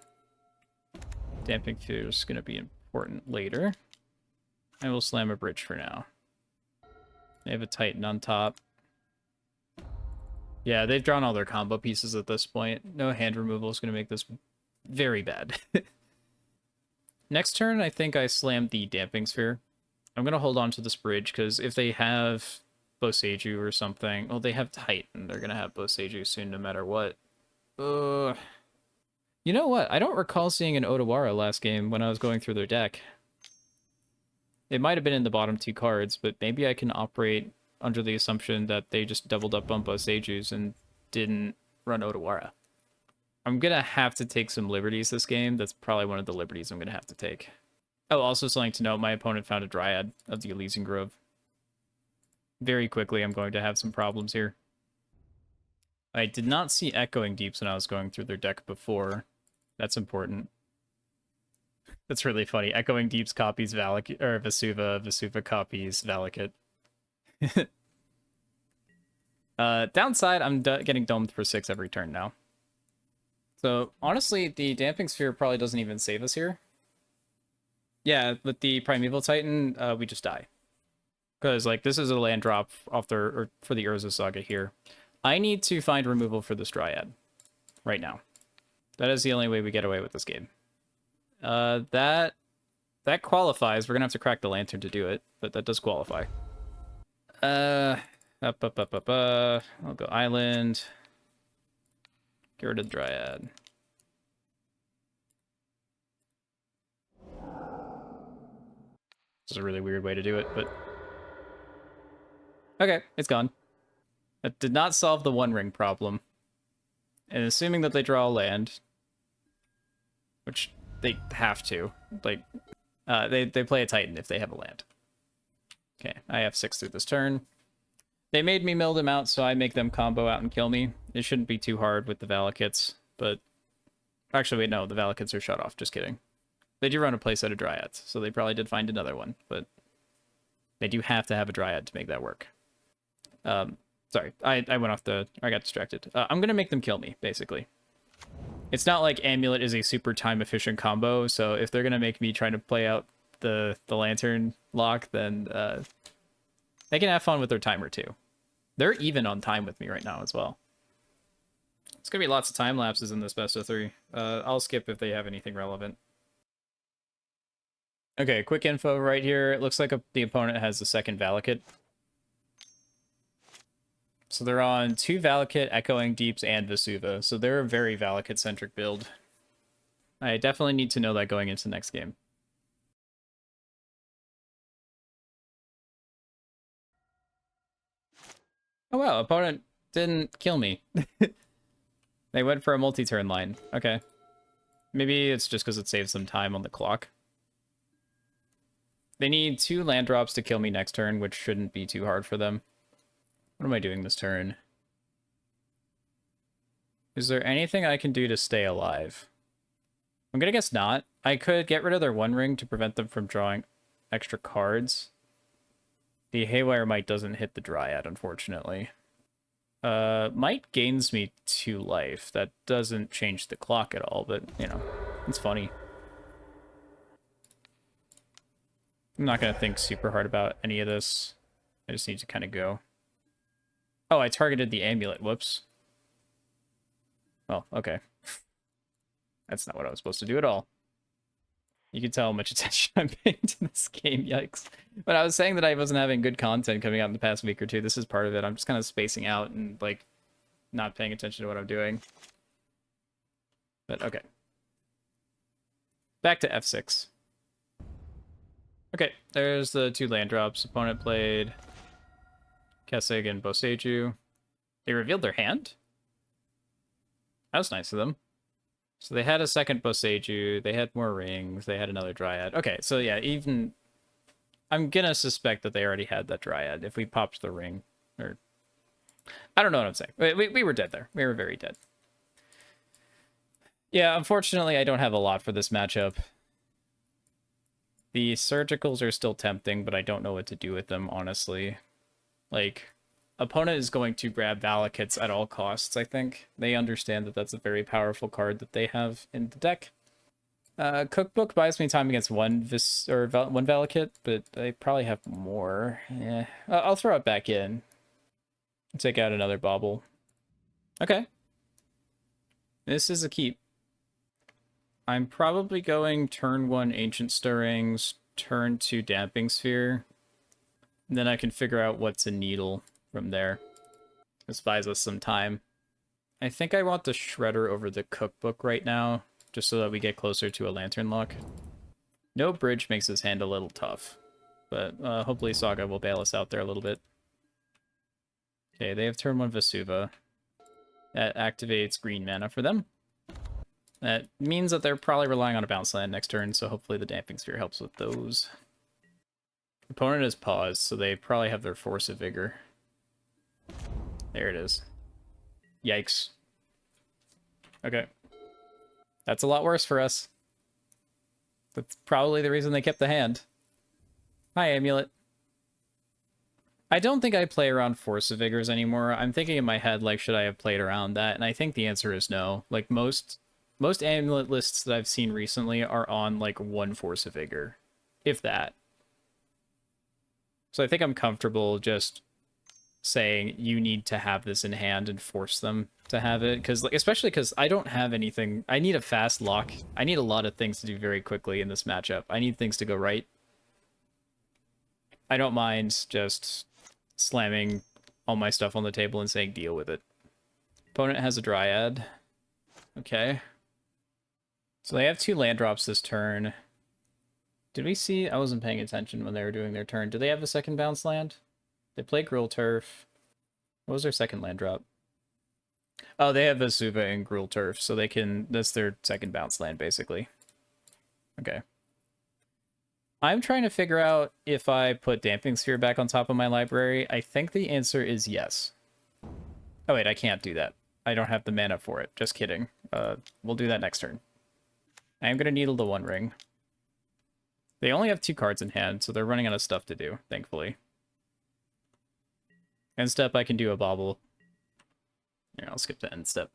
Damping Fear is going to be important later. I will slam a bridge for now. They have a Titan on top. Yeah, they've drawn all their combo pieces at this point. No hand removal is going to make this very bad. Next turn, I think I slammed the Damping Sphere. I'm going to hold on to this bridge, because if they have Boseiju or something... Well, they have Titan. They're going to have Boseiju soon, no matter what. You know what? I don't recall seeing an Odawara last game when I was going through their deck. It might have been in the bottom 2 cards, but maybe I can operate under the assumption that they just doubled up on Boseijus and didn't run Odawara. I'm going to have to take some liberties this game. That's probably one of the liberties I'm going to have to take. Oh, also something to note, my opponent found a Dryad of the Elysian Grove. Very quickly, I'm going to have some problems here. I did not see Echoing Deeps when I was going through their deck before. That's important. That's really funny. Echoing Deeps copies Valakut, or Vesuva. Vesuva copies Valakut. Downside, I'm getting domed for 6 every turn now. So, honestly, the Damping Sphere probably doesn't even save us here. Yeah, with the Primeval Titan, we just die. Because, like, this is a land drop off their, or for the Urza Saga here. I need to find removal for this Dryad. Right now. That is the only way we get away with this game. That qualifies. We're gonna have to crack the Lantern to do it, but that does qualify. I'll go Island. Get rid of the Dryad. This is a really weird way to do it, but... Okay, it's gone. That did not solve the One Ring problem. And assuming that they draw a land, which they have to, like, they play a Titan if they have a land. Okay, I have 6 through this turn. They made me mill them out, so I make them combo out and kill me. It shouldn't be too hard with the Valakuts, but... Actually, wait, no, the Valakuts are shut off, just kidding. They do run a playset of Dryads, so they probably did find another one, but they do have to have a Dryad to make that work. Sorry, I went off the... I got distracted. I'm going to make them kill me, basically. It's not like Amulet is a super time-efficient combo, so if they're going to make me try to play out the Lantern lock, then they can have fun with their timer, too. They're even on time with me right now as well. It's going to be lots of time lapses in this best of 3. I'll skip if they have anything relevant. Okay, quick info right here. It looks like the opponent has the second Valakut. So they're on 2 Valakut, Echoing Deeps, and Vesuva. So they're a very Valakut-centric build. I definitely need to know that going into the next game. Oh wow, opponent didn't kill me. They went for a multi-turn line. Okay. Maybe it's just because it saves some time on the clock. They need 2 land drops to kill me next turn, which shouldn't be too hard for them. What am I doing this turn? Is there anything I can do to stay alive? I'm gonna guess not. I could get rid of their One Ring to prevent them from drawing extra cards. The Haywire Might doesn't hit the Dryad, unfortunately. Might gains me 2 life. That doesn't change the clock at all, but, you know. It's funny. I'm not going to think super hard about any of this. I just need to kind of go. Oh, I targeted the amulet. Whoops. Well, okay. That's not what I was supposed to do at all. You can tell how much attention I'm paying to this game, yikes. But I was saying that I wasn't having good content coming out in the past week or two. This is part of it. I'm just kind of spacing out and, like, not paying attention to what I'm doing. But, okay. Back to F6. Okay, there's the 2 land drops. Opponent played Kessig and Boseiju. They revealed their hand? That was nice of them. So they had a second Boseiju, they had more rings, they had another Dryad. Okay, so yeah, even... I'm gonna suspect that they already had that Dryad if we popped the ring. Or... I don't know what I'm saying. We were dead there. We were very dead. Yeah, unfortunately, I don't have a lot for this matchup. The surgicals are still tempting, but I don't know what to do with them, honestly. Like... Opponent is going to grab Valakits at all costs, I think. They understand that that's a very powerful card that they have in the deck. Cookbook buys me time against one Valakit, but they probably have more. Yeah, I'll throw it back in. Take out another Bauble. Okay. This is a keep. I'm probably going turn 1 Ancient Stirrings, turn 2 Damping Sphere. And then I can figure out what's a Needle from there. This buys us some time. I think I want the Shredder over the Cookbook right now, just so that we get closer to a Lantern Lock. No bridge makes his hand a little tough, but hopefully Saga will bail us out there a little bit. Okay, they have turn 1 Vesuva. That activates green mana for them. That means that they're probably relying on a bounce land next turn, so hopefully the Damping Sphere helps with those. Opponent has paused, so they probably have their Force of Vigor. There it is. Yikes. Okay. That's a lot worse for us. That's probably the reason they kept the hand. Hi, Amulet. I don't think I play around Force of Vigors anymore. I'm thinking in my head, like, should I have played around that? And I think the answer is no. Like, most Amulet lists that I've seen recently are on, like, 1 Force of Vigor. If that. So I think I'm comfortable just saying you need to have this in hand and force them to have it, because like, especially because I don't have anything. I need a fast lock. I need a lot of things to do very quickly in this matchup. I need things to go right. I don't mind just slamming all my stuff on the table and saying deal with it. Opponent has a Dryad. Okay. So they have 2 land drops this turn. Did we see? I wasn't paying attention when they were doing their turn. Do they have a second bounce land? They play Gruul Turf. What was their second land drop? Oh, they have Vesuva and Gruul Turf, so they can... That's their second bounce land, basically. Okay. I'm trying to figure out if I put Damping Sphere back on top of my library. I think the answer is yes. Oh, wait, I can't do that. I don't have the mana for it. Just kidding. We'll do that next turn. I am going to Needle the One Ring. They only have 2 cards in hand, so they're running out of stuff to do, thankfully. End step, I can do a Bauble. Here, I'll skip the end step.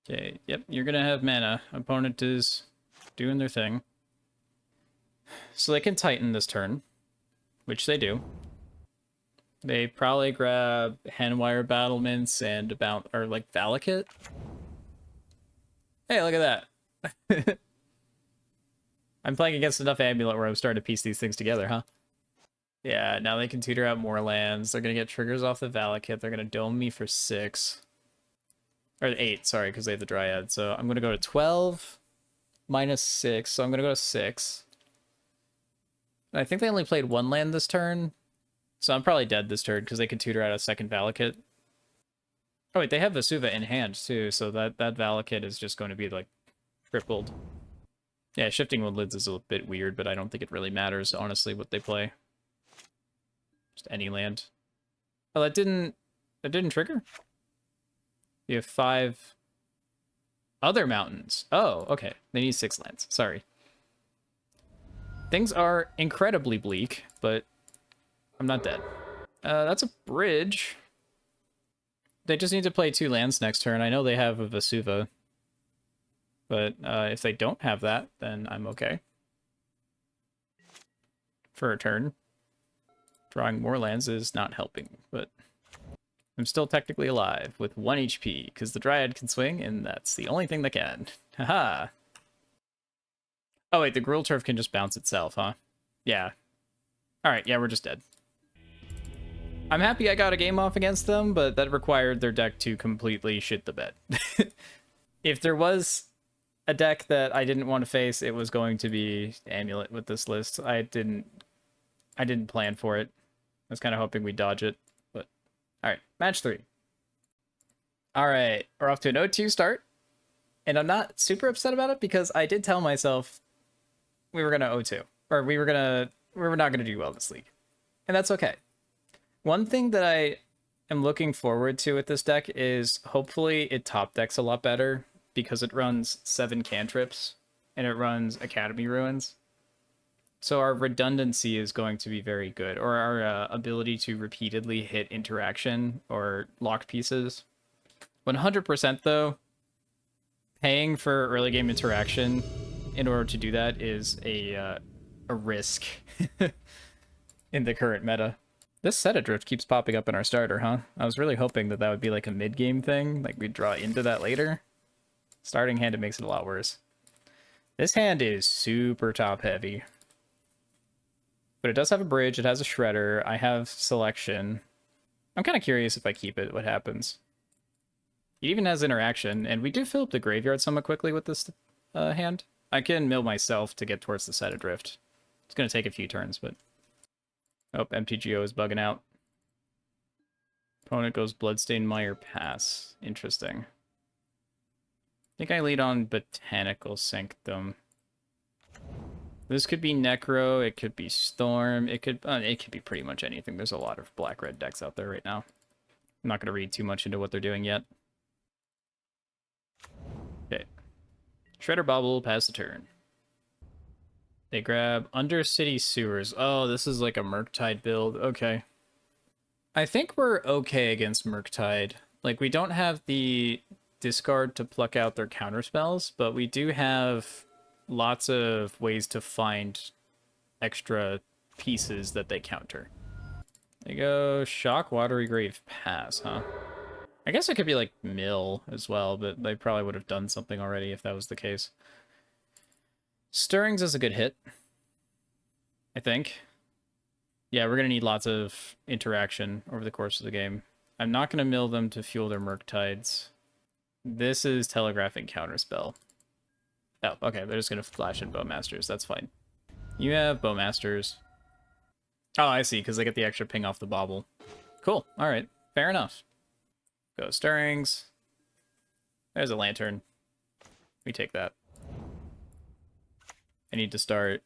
Okay, yep, you're gonna have mana. Opponent is doing their thing. So they can Titan this turn, which they do. They probably grab Handwire Battlements and about, or like Valakut. Hey, look at that. I'm playing against enough Amulet where I'm starting to piece these things together, huh? Yeah, now they can tutor out more lands. They're going to get triggers off the Valakut. They're going to dome me for 6. Or 8, sorry, because they have the Dryad. So I'm going to go to 12 minus 6. So I'm going to go to 6. And I think they only played 1 land this turn. So I'm probably dead this turn because they can tutor out a second Valakut. Oh, wait, they have Vesuva in hand, too. So that Valakut is just going to be, like, crippled. Yeah, Shifting Woodlands is a bit weird, but I don't think it really matters, honestly, what they play. Just any land. Oh, that didn't trigger? You have 5 other mountains. Oh, okay. They need 6 lands. Sorry. Things are incredibly bleak, but I'm not dead. That's a bridge. They just need to play 2 lands next turn. I know they have a Vesuva. But if they don't have that, then I'm okay. For a turn. Drawing more lands is not helping, but I'm still technically alive with 1 HP, because the Dryad can swing, and that's the only thing that can. Haha! Oh wait, the Gruul Turf can just bounce itself, huh? Yeah. Alright, yeah, we're just dead. I'm happy I got a game off against them, but that required their deck to completely shit the bed. If there was a deck that I didn't want to face, it was going to be Amulet with this list. I didn't plan for it. I was kind of hoping we'd dodge it, but alright, match 3. Alright, we're off to an 0-2 start, and I'm not super upset about it because I did tell myself we were gonna 0-2, or we were not gonna do well this league, and that's okay. One thing that I am looking forward to with this deck is hopefully it top decks a lot better because it runs 7 cantrips and it runs Academy Ruins. So our redundancy is going to be very good, or our ability to repeatedly hit interaction or locked pieces. 100% though, paying for early game interaction in order to do that is a risk in the current meta. This Set Adrift keeps popping up in our starter, huh? I was really hoping that that would be like a mid-game thing, like we'd draw into that later. Starting hand, it makes it a lot worse. This hand is super top-heavy. But it does have a bridge, it has a shredder, I have selection. I'm kind of curious if I keep it, what happens. It even has interaction, and we do fill up the graveyard somewhat quickly with this hand. I can mill myself to get towards the Set Adrift. It's going to take a few turns, but... Oh, MTGO is bugging out. Opponent goes Bloodstained Mire Pass. Interesting. I think I lead on Botanical Sanctum. This could be Necro, it could be Storm, it could be pretty much anything. There's a lot of black-red decks out there right now. I'm not going to read too much into what they're doing yet. Okay. Shredder Bobble, pass the turn. They grab Undercity Sewers. Oh, this is like a Murktide build. Okay. I think we're okay against Murktide. Like, we don't have the discard to pluck out their counterspells, but we do have lots of ways to find extra pieces that they counter. They go Shock, Watery Grave, pass, huh? I guess it could be like Mill as well, but they probably would have done something already if that was the case. Stirrings is a good hit, I think. Yeah, we're going to need lots of interaction over the course of the game. I'm not going to mill them to fuel their Murktides. This is Telegraphing Counterspell. Oh, okay, they're just going to flash in Bowmasters. That's fine. You have Bowmasters. Oh, I see, because they get the extra ping off the bobble. Cool, alright, fair enough. Go Stirrings. There's a Lantern. We take that. I need to start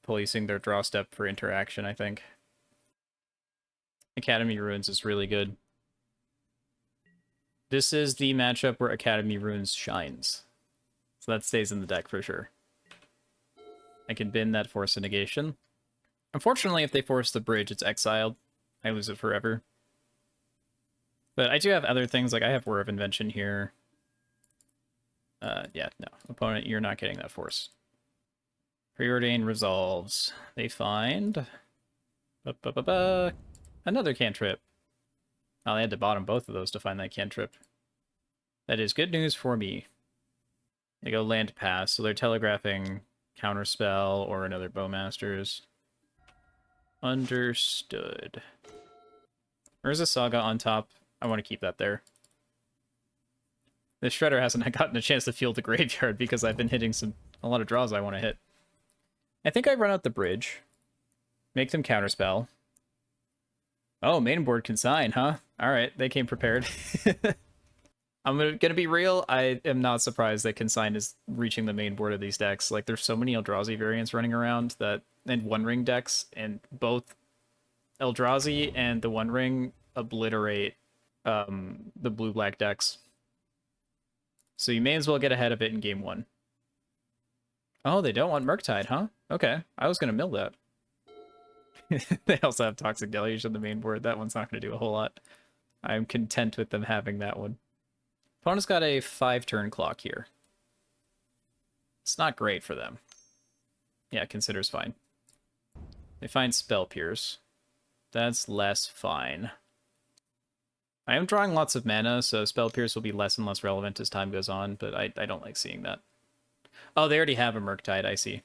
policing their draw step for interaction, I think. Academy Ruins is really good. This is the matchup where Academy Ruins shines. So that stays in the deck for sure. I can bin that Force of Negation. Unfortunately, if they force the bridge, it's exiled. I lose it forever. But I do have other things, like I have Whir of Invention here. Yeah, no. Opponent, you're not getting that force. Preordain resolves. They find... another cantrip. Oh, they had to bottom both of those to find that cantrip. That is good news for me. They go land pass, so they're telegraphing Counterspell or another Bowmasters. Understood. Where's a Saga on top? I want to keep that there. The Shredder hasn't gotten a chance to fuel the graveyard because I've been hitting a lot of draws I want to hit. I think I run out the bridge. Make them Counterspell. Oh, main board Consign, huh? Alright, they came prepared. I'm gonna be real, I am not surprised that Consign is reaching the main board of these decks. Like, there's so many Eldrazi variants running around that, and One Ring decks, and both Eldrazi and the One Ring obliterate the blue-black decks. So you may as well get ahead of it in game 1. Oh, they don't want Murktide, huh? Okay, I was gonna mill that. They also have Toxic Deluge on the main board. That one's not gonna do a whole lot. I'm content with them having that one. Opponent's got a 5-turn clock here. It's not great for them. Yeah, Consider's fine. They find Spell Pierce. That's less fine. I am drawing lots of mana, so Spell Pierce will be less and less relevant as time goes on, but I don't like seeing that. Oh, they already have a Murktide, I see.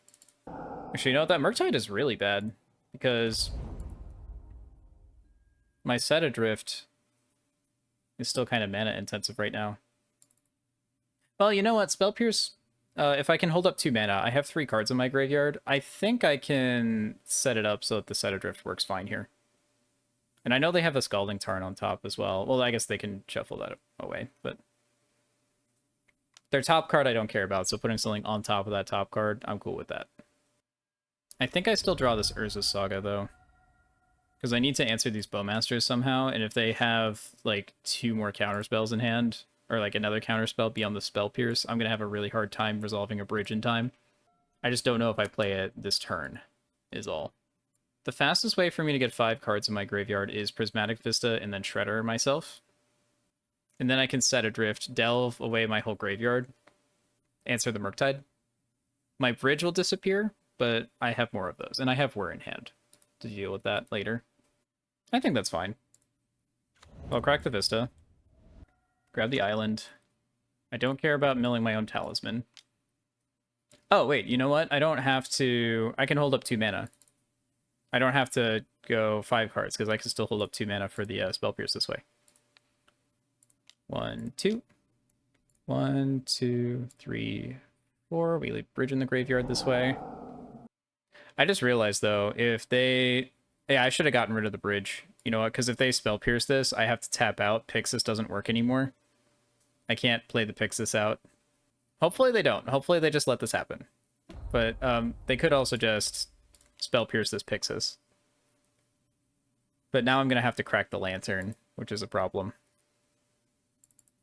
Actually, you know what? That Murktide is really bad, because my Set Adrift is still kind of mana intensive right now. Well, you know what? Spell Pierce, if I can hold up 2 mana, I have 3 cards in my graveyard. I think I can set it up so that the Set Adrift works fine here. And I know they have a Scalding Tarn on top as well. Well, I guess they can shuffle that away, but their top card I don't care about, so putting something on top of that top card, I'm cool with that. I think I still draw this Urza's Saga, though, because I need to answer these Bowmasters somehow, and if they have, like, 2 more counterspells in hand, or, like, another counterspell beyond the Spell Pierce, I'm going to have a really hard time resolving a bridge in time. I just don't know if I play it this turn, is all. The fastest way for me to get 5 cards in my graveyard is Prismatic Vista and then Shredder myself. And then I can Set Adrift, delve away my whole graveyard, answer the Murktide. My bridge will disappear, but I have more of those, and I have Whir in hand to deal with that later. I think that's fine. I'll crack the Vista. Grab the island. I don't care about milling my own Talisman. Oh, wait, you know what? I don't have to... I can hold up 2 mana. I don't have to go 5 cards, because I can still hold up 2 mana for the Spell Pierce this way. 1, 2. 1, 2, 3, 4. We leave bridge in the graveyard this way. I just realized, though, if they... Yeah, I should have gotten rid of the bridge. You know what? Because if they Spell Pierce this, I have to tap out. Pixis doesn't work anymore. I can't play the Pixis out. Hopefully they don't. Hopefully they just let this happen. But they could also just Spell Pierce this Pixis. But now I'm going to have to crack the Lantern, which is a problem.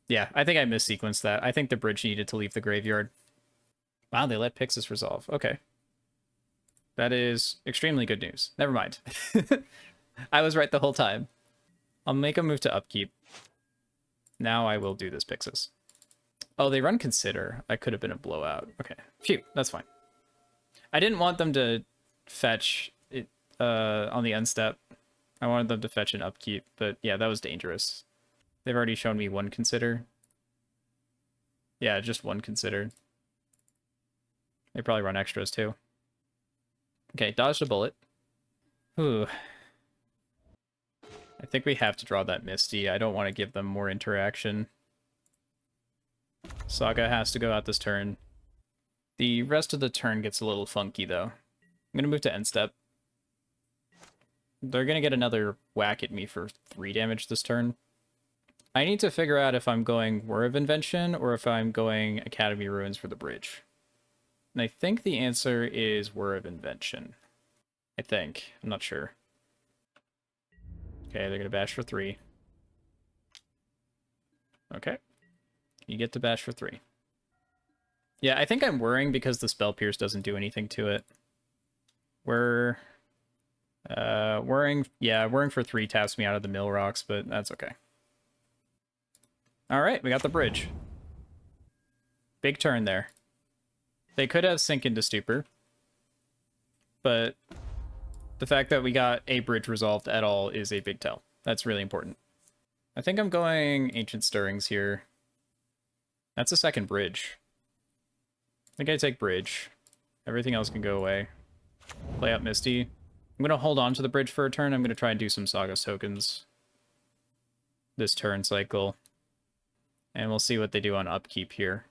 Yeah, I think I missequenced that. I think the bridge needed to leave the graveyard. Wow, they let Pixis resolve. Okay. That is extremely good news. Never mind. I was right the whole time. I'll make a move to upkeep. Now I will do this Pixis. Oh, they run Consider. That could have been a blowout. Okay. Phew, that's fine. I didn't want them to fetch it on the end step. I wanted them to fetch an upkeep, but yeah, that was dangerous. They've already shown me 1 Consider. Yeah, just 1 Consider. They probably run extras too. Okay, dodged a bullet. Ooh. I think we have to draw that Misty. I don't want to give them more interaction. Saga has to go out this turn. The rest of the turn gets a little funky, though. I'm going to move to end step. They're going to get another whack at me for 3 damage this turn. I need to figure out if I'm going Whir of Invention or if I'm going Academy Ruins for the bridge. And I think the answer is Whir of Invention. I think. I'm not sure. Okay, they're going to bash for 3. Okay. You get to bash for 3. Yeah, I think I'm worrying because the Spell Pierce doesn't do anything to it. We're... Whirring for 3 taps me out of the Mill Rocks, but that's okay. Alright, we got the bridge. Big turn there. They could have Sink into Stupor, but the fact that we got a bridge resolved at all is a big tell. That's really important. I think I'm going Ancient Stirrings here. That's a second bridge. I think I take bridge. Everything else can go away. Play out Misty. I'm going to hold on to the bridge for a turn. I'm going to try and do some Sagas tokens this turn cycle. And we'll see what they do on upkeep here.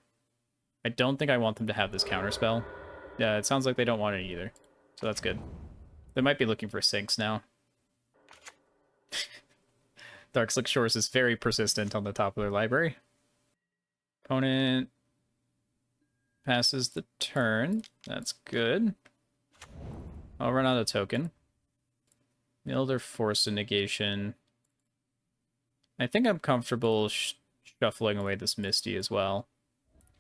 I don't think I want them to have this counterspell. Yeah, it sounds like they don't want it either. So that's good. They might be looking for sinks now. Darkslick Shores is very persistent on the top of their library. Opponent passes the turn. That's good. I'll run out of token. Milder Force of Negation. I think I'm comfortable shuffling away this Misty as well.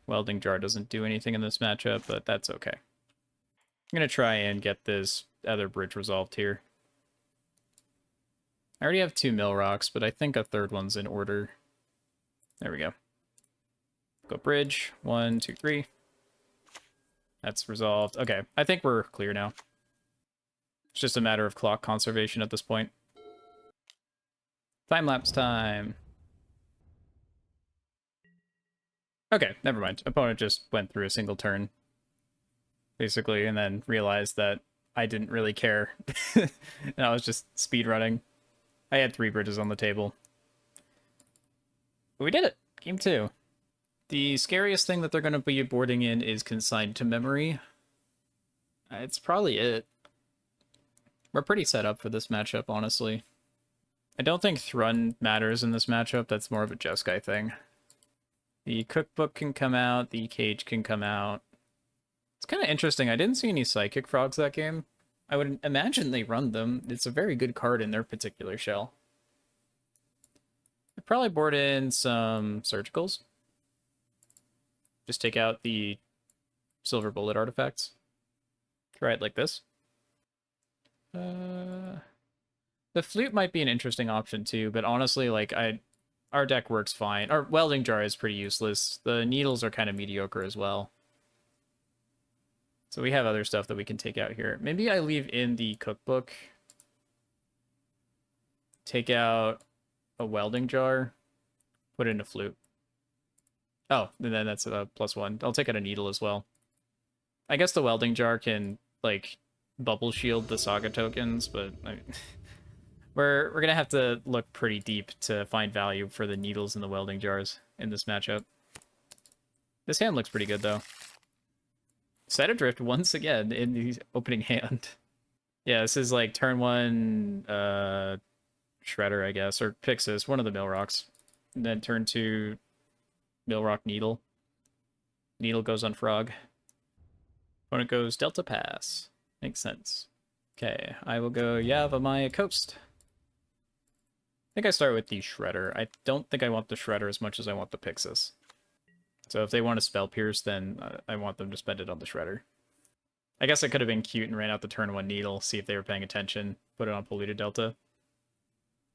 Welding Jar doesn't do anything in this matchup, but that's okay. I'm going to try and get this other bridge resolved here. I already have 2 Mill Rocks, but I think a third one's in order. There we go. Go bridge. 1, 2, 3. That's resolved. Okay, I think we're clear now. It's just a matter of clock conservation at this point. Time-lapse time. Okay, never mind. Opponent just went through a single turn, basically, and then realized that I didn't really care. And I was just speedrunning. I had 3 bridges on the table. But we did it! Game 2. The scariest thing that they're going to be boarding in is Consigned to Memory. It's probably it. We're pretty set up for this matchup, honestly. I don't think Thrun matters in this matchup. That's more of a Jeskai thing. The Cookbook can come out. The Cage can come out. It's kind of interesting. I didn't see any Psychic Frogs that game. I would imagine they run them. It's a very good card in their particular shell. I'd probably board in some Surgicals. Just take out the Silver Bullet artifacts. Try it like this. The Flute might be an interesting option too, but honestly, like, our deck works fine. Our Welding Jar is pretty useless. The Needles are kind of mediocre as well. So we have other stuff that we can take out here. Maybe I leave in the Cookbook. Take out a Welding Jar. Put in a Flute. Oh, and then that's a +1. I'll take out a Needle as well. I guess the Welding Jar can, like, bubble shield the Saga tokens, but we're gonna have to look pretty deep to find value for the Needles and the Welding Jars in this matchup. This hand looks pretty good, though. Set Adrift once again in the opening hand. Yeah, this is like turn 1 Shredder, I guess, or Pixis, one of the Mill Rocks. And then turn 2 Mill Rock Needle. Needle goes on Frog. Opponent goes Delta Pass. Makes sense. Okay, I will go Yavimaya Coast. I think I start with the Shredder. I don't think I want the Shredder as much as I want the Pixis. So if they want to Spell Pierce, then I want them to spend it on the Shredder. I guess I could have been cute and ran out the turn 1 Needle, see if they were paying attention, put it on Polluted Delta.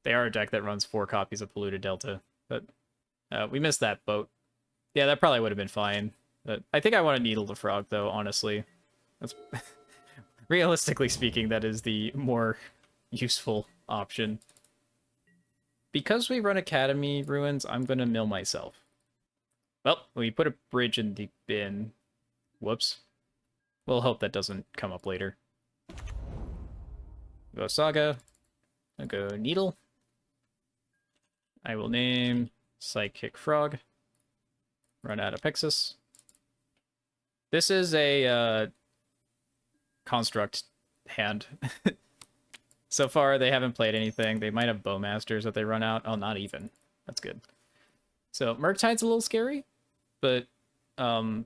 They are a deck that runs 4 copies of Polluted Delta, but we missed that boat. Yeah, that probably would have been fine. But I think I want to Needle the Frog, though, honestly. That's realistically speaking, that is the more useful option. Because we run Academy Ruins, I'm going to mill myself. Well, we put a bridge in the bin. Whoops. We'll hope that doesn't come up later. Go Saga. I'll go Needle. I will name Psychic Frog. Run out of Pixis. This is a construct hand. So far, they haven't played anything. They might have Bowmasters that they run out. Oh, not even. That's good. So, Murktide's a little scary, but I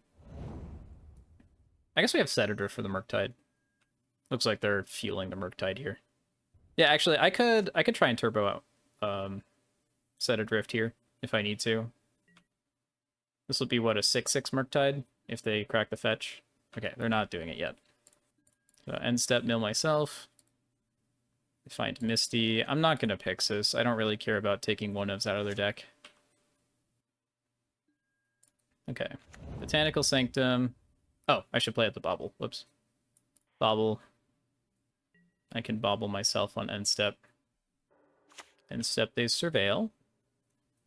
guess we have Set Adrift for the Murktide. Looks like they're fueling the Murktide here. Yeah, actually, I could try and turbo out Set Adrift here if I need to. This will be, what, a 6/6 Murktide if they crack the fetch? Okay, they're not doing it yet. So end step, mill myself. Find Misty. I'm not going to Pixis. I don't really care about taking one-ofs out of their deck. Okay. Botanical Sanctum. Oh, I should play at the Bobble. Whoops. Bobble. I can Bobble myself on end step. End step, they Surveil.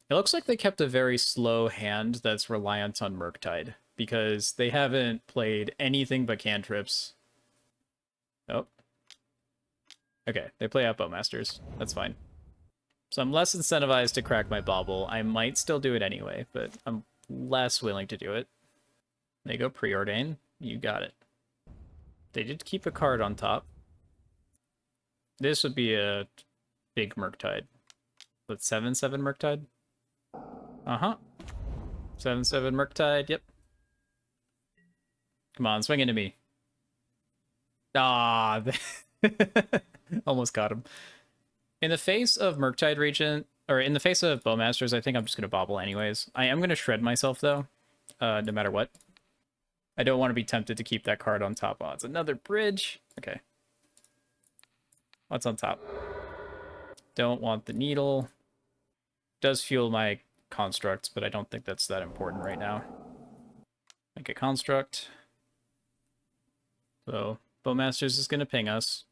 It looks like they kept a very slow hand that's reliant on Murktide, because they haven't played anything but cantrips. Oh. Okay, they play out Bowmasters. That's fine. So I'm less incentivized to crack my Bobble. I might still do it anyway, but I'm less willing to do it. They go Preordain. You got it. They did keep a card on top. This would be a big Murktide. But 7/7 Murktide? Uh-huh. 7/7 Murktide, yep. Come on, swing into me. Ah, almost got him. In the face of Murktide Regent, or in the face of Bowmasters, I think I'm just going to Bobble anyways. I am going to shred myself, though, no matter what. I don't want to be tempted to keep that card on top. Oh, it's another bridge. Okay. What's on top? Don't want the Needle. Does fuel my constructs, but I don't think that's that important right now. Make a construct. So Bowmasters is going to ping us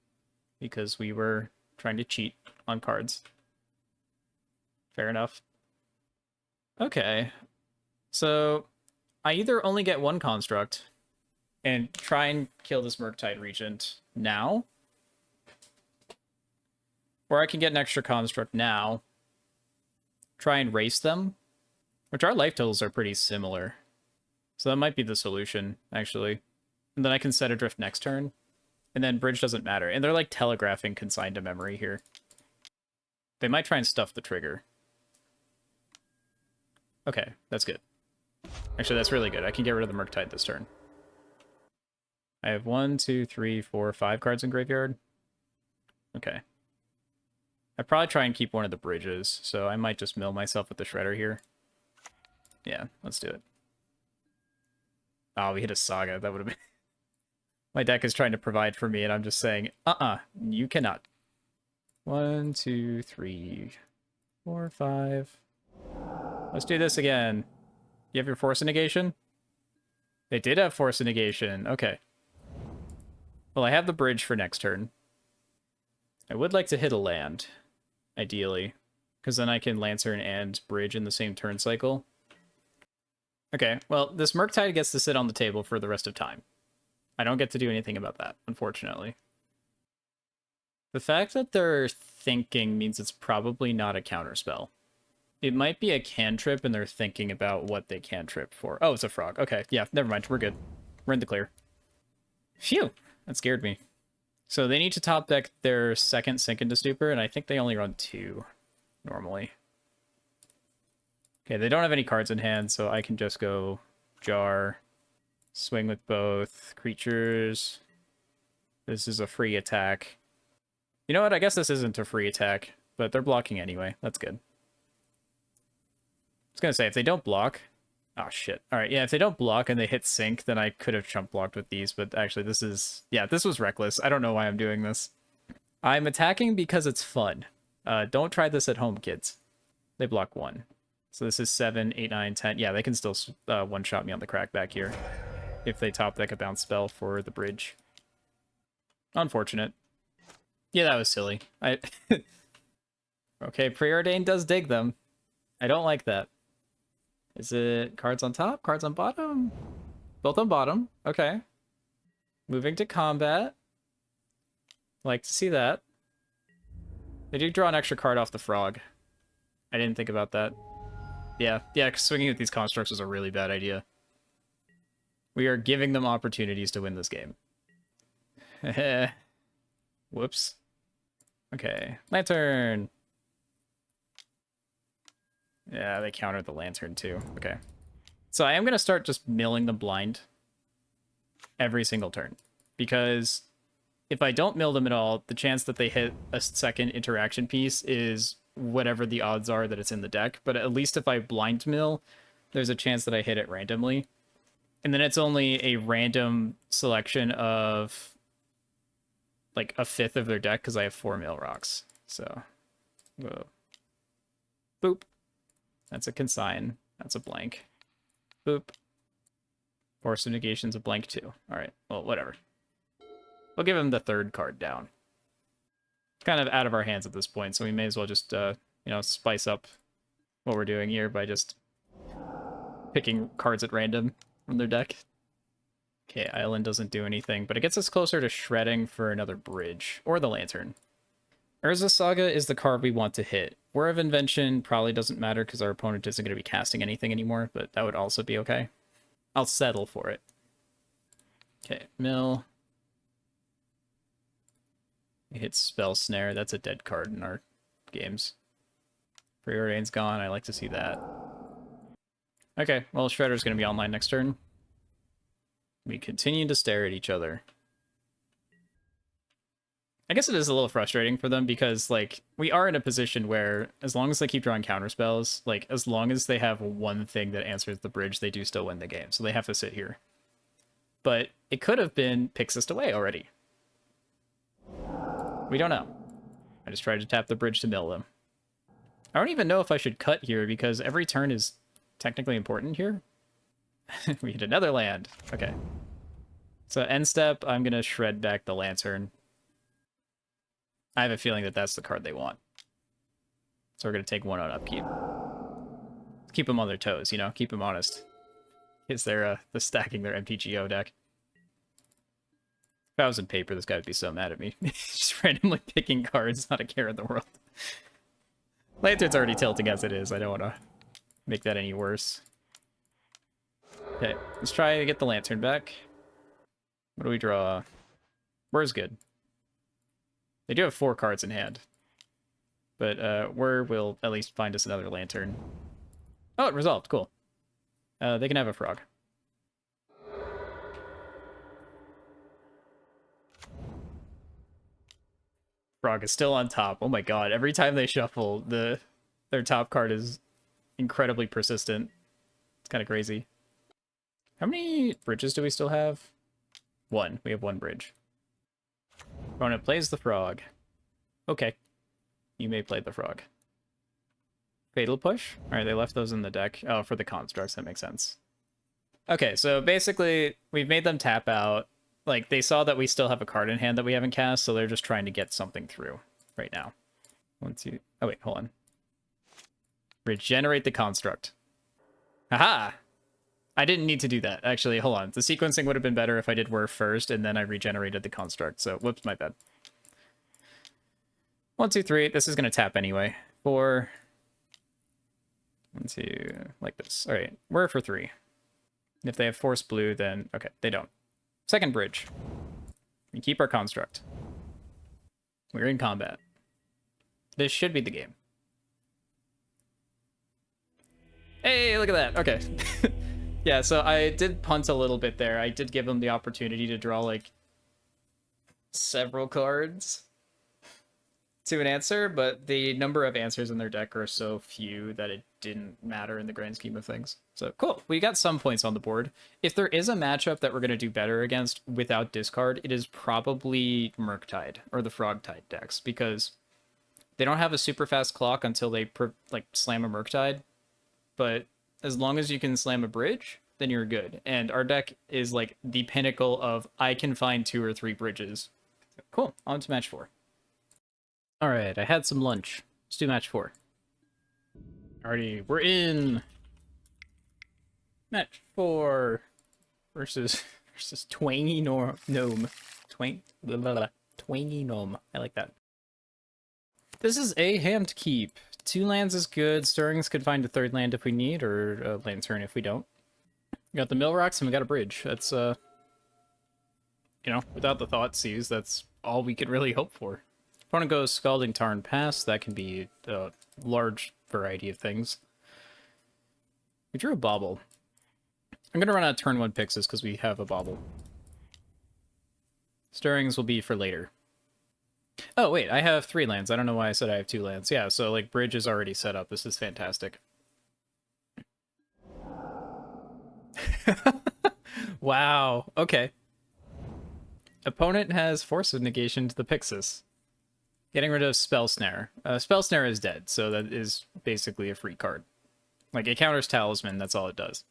because we were trying to cheat on cards. Fair enough. Okay. So I either only get one construct and try and kill this Murktide Regent now, or I can get an extra construct now, try and race them, which our life totals are pretty similar. So that might be the solution, actually. And then I can set Adrift next turn, and then Bridge doesn't matter. And they're like telegraphing Consigned to Memory here. They might try and stuff the trigger. Okay, that's good. Actually, that's really good. I can get rid of the Murktide this turn. I have 1, 2, 3, 4, 5 cards in graveyard. Okay. I'd probably try and keep one of the bridges, so I might just mill myself with the Shredder here. Yeah, let's do it. Oh, we hit a Saga. That would have been... My deck is trying to provide for me, and I'm just saying, you cannot. 1, 2, 3, 4, 5. Let's do this again. You have your Force of Negation? They did have Force of Negation. Okay. Well, I have the bridge for next turn. I would like to hit a land, ideally, because then I can Lantern and bridge in the same turn cycle. Okay, well, this Murktide gets to sit on the table for the rest of time. I don't get to do anything about that, unfortunately. The fact that they're thinking means it's probably not a counterspell. It might be a cantrip, and they're thinking about what they cantrip for. Oh, it's a frog. Okay, yeah, never mind. We're good. We're in the clear. Phew! That scared me. So they need to top deck their second Sink into Stupor, and I think they only run 2 normally. Okay, they don't have any cards in hand, so I can just go Jar, swing with both creatures. This is a free attack. You know what? I guess this isn't a free attack, but they're blocking anyway. That's good. I was going to say, if they don't block... Oh, shit. All right, yeah, if they don't block and they hit Sink, then I could have chump blocked with these, but actually this is... Yeah, this was reckless. I don't know why I'm doing this. I'm attacking because it's fun. Don't try this at home, kids. They block 1. So this is 7, 8, 9, 10. Yeah, they can still one-shot me on the crackback here if they top deck a bounce spell for the bridge. Unfortunate. Yeah, that was silly. Okay, Preordained does dig them. I don't like that. Is it cards on top, cards on bottom? Both on bottom. Okay. Moving to combat. Like to see that. They do draw an extra card off the frog. I didn't think about that. Yeah, swinging with these constructs was a really bad idea. We are giving them opportunities to win this game. Whoops. Okay, Lantern! Yeah, they countered the Lantern too. Okay. So I am going to start just milling them blind every single turn. Because if I don't mill them at all, the chance that they hit a second interaction piece is whatever the odds are that it's in the deck. But at least if I blind mill, there's a chance that I hit it randomly. And then it's only a random selection of like a fifth of their deck because I have 4 mill rocks. So, whoa. Boop. That's a consign. That's a blank. Boop. Force of Negation's a blank too. Alright, well, whatever. We'll give him the 3rd card down. Kind of out of our hands at this point, so we may as well just, you know, spice up what we're doing here by just picking cards at random from their deck. Okay, Island doesn't do anything, but it gets us closer to shredding for another bridge. Or the Lantern. Urza Saga is the card we want to hit. Whir of Invention probably doesn't matter because our opponent isn't going to be casting anything anymore, but that would also be okay. I'll settle for it. Okay, mill. We hit Spell Snare. That's a dead card in our games. Preordain's gone. I like to see that. Okay, well, Shredder's going to be online next turn. We continue to stare at each other. I guess it is a little frustrating for them because, like, we are in a position where as long as they keep drawing counterspells, like, as long as they have one thing that answers the bridge, they do still win the game. So they have to sit here. But it could have been Pixist away already. We don't know. I just tried to tap the bridge to mill them. I don't even know if I should cut here because every turn is technically important here. We hit another land. Okay. So end step, I'm going to shred back the Lantern. I have a feeling that that's the card they want. So we're going to take one on upkeep. Keep them on their toes, you know? Keep them honest. Is they're stacking their MTGO deck. If I was in paper, this guy would be so mad at me. Just randomly picking cards, not a care in the world. Lantern's already tilting as it is. I don't want to make that any worse. Okay, let's try to get the Lantern back. What do we draw? Whir's good. They do have 4 cards in hand. But Whir will at least find us another Lantern. Oh, it resolved. Cool. They can have a frog. Frog is still on top. Oh my god. Every time they shuffle, their top card is incredibly persistent. It's kind of crazy. How many bridges do we still have? 1. We have 1 bridge. Opponent plays the frog. Okay. You may play the frog. Fatal Push? Alright, they left those in the deck. Oh, for the constructs, that makes sense. Okay, so basically, we've made them tap out. Like, they saw that we still have a card in hand that we haven't cast, so they're just trying to get something through right now. 1, 2... Oh, wait, hold on. Regenerate the construct. Haha! I didn't need to do that. Actually, hold on. The sequencing would have been better if I did Whir first, and then I regenerated the construct. So, whoops, my bad. 1, 2, 3. This is going to tap anyway. 4. 1, 2, like this. All right, Whir for 3. If they have Force Blue, then... Okay, they don't. Second bridge. We keep our construct. We're in combat. This should be the game. Hey, look at that. Okay. Yeah, so I did punt a little bit there. I did give them the opportunity to draw, like, several cards to an answer, but the number of answers in their deck are so few that it didn't matter in the grand scheme of things. So, cool. We got some points on the board. If there is a matchup that we're going to do better against without discard, it is probably Murktide or the Frogtide decks, because they don't have a super fast clock until they, slam a Murktide, but as long as you can slam a bridge, then you're good. And our deck is, like, the pinnacle of I can find 2 or 3 bridges. Cool. On to match 4. Alright, I had some lunch. Let's do match 4. Alrighty, we're in match 4 versus Twangy Gnome. Twangy Gnome. I like that. This is a hand keep. 2 lands is good. Stirrings could find a 3rd land if we need, or a Lantern if we don't. We got the Mill Rocks and we got a bridge. That's, you know, without the Thoughtseize, that's all we could really hope for. Opponent goes Scalding Tarn Pass. That can be a large variety of things. We drew a Bauble. I'm going to run out turn 1 Pixis because we have a Bauble. Stirrings will be for later. Oh, wait, I have 3 lands. I don't know why I said I have 2 lands. Yeah, so, like, bridge is already set up. This is fantastic. Wow, okay. Opponent has Force of Negation to the Pixis. Getting rid of Spell Snare. Spell Snare is dead, so that is basically a free card. Like, it counters Talisman, that's all it does.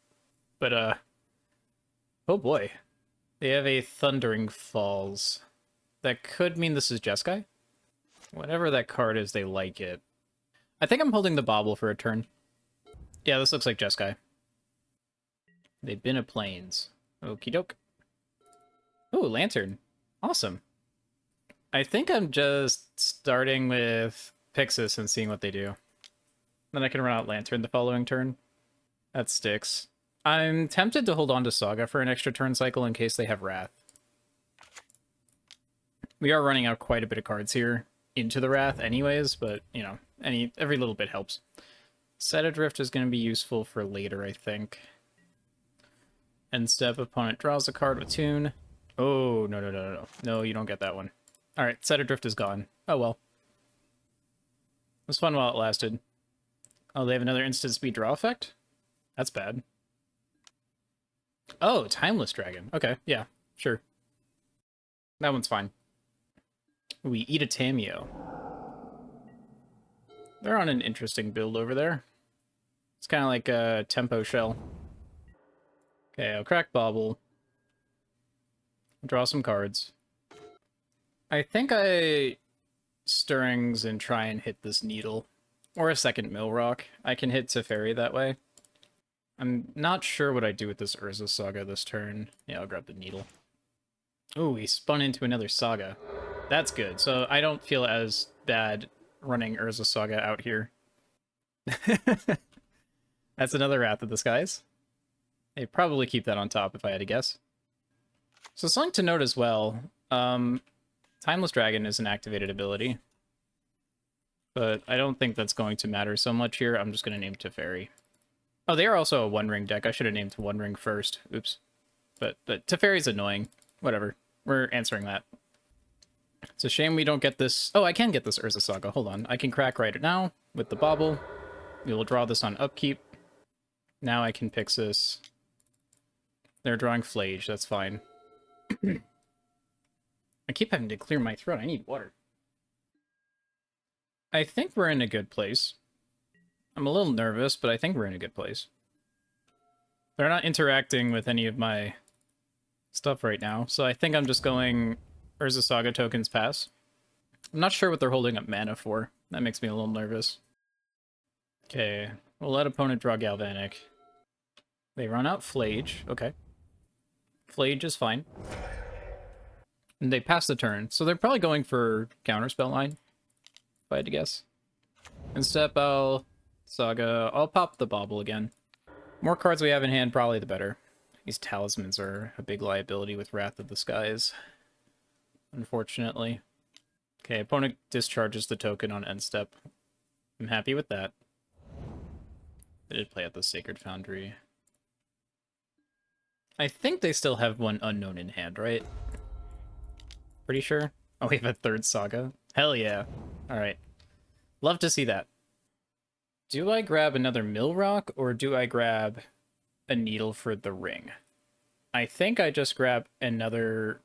But, oh boy. They have a Thundering Falls. That could mean this is Jeskai. Whatever that card is, they like it. I think I'm holding the Bauble for a turn. Yeah, this looks like Jeskai. They've been a Plains. Okie doke. Ooh, Lantern. Awesome. I think I'm just starting with Pixis and seeing what they do. Then I can run out Lantern the following turn. That sticks. I'm tempted to hold on to Saga for an extra turn cycle in case they have Wrath. We are running out quite a bit of cards here into the Wrath anyways, but, you know, every little bit helps. Set Adrift is going to be useful for later, I think. End step, opponent draws a card with Tune. Oh, no. No, you don't get that one. Alright, Set Adrift is gone. Oh, well. It was fun while it lasted. Oh, they have another instant speed draw effect? That's bad. Oh, Timeless Dragon. Okay, yeah, sure. That one's fine. We eat a Tameo. They're on an interesting build over there. It's kind of like a Tempo Shell. Okay, I'll crack Bauble. Draw some cards. I think I Stirrings and try and hit this Needle. Or a second Mill Rock. I can hit Teferi that way. I'm not sure what I do with this Urza Saga this turn. Yeah, I'll grab the Needle. Oh, he spun into another Saga. That's good. So I don't feel as bad running Urza Saga out here. That's another Wrath of the Skies. I'd probably keep that on top if I had to guess. So something to note as well, Timeless Dragon is an activated ability. But I don't think that's going to matter so much here. I'm just going to name Teferi. Oh, they are also a one-ring deck. I should have named one ring first. Oops. But Teferi's annoying. Whatever. We're answering that. It's a shame we don't get this... Oh, I can get this Urza Saga. Hold on. I can crack right now with the Bauble. We will draw this on upkeep. Now I can Pix this. They're drawing Flage. That's fine. I keep having to clear my throat. I need water. I think we're in a good place. I'm a little nervous, but I think we're in a good place. They're not interacting with any of my stuff right now, so I think I'm just going Urza Saga tokens pass. I'm not sure what they're holding up mana for. That makes me a little nervous. Okay, we'll let opponent draw Galvanic. They run out Flage. Okay. Flage is fine. And they pass the turn, so they're probably going for Counterspell line, if I had to guess. Instead, Saga. I'll pop the Bauble again. More cards we have in hand, probably the better. These talismans are a big liability with Wrath of the Skies, unfortunately. Okay, opponent discharges the token on end step. I'm happy with that. They did play at the Sacred Foundry. I think they still have one unknown in hand, right? Pretty sure. Oh, we have a third Saga. Hell yeah. Alright. Love to see that. Do I grab another Mill Rock, or do I grab a Needle for the ring? I think I just grab another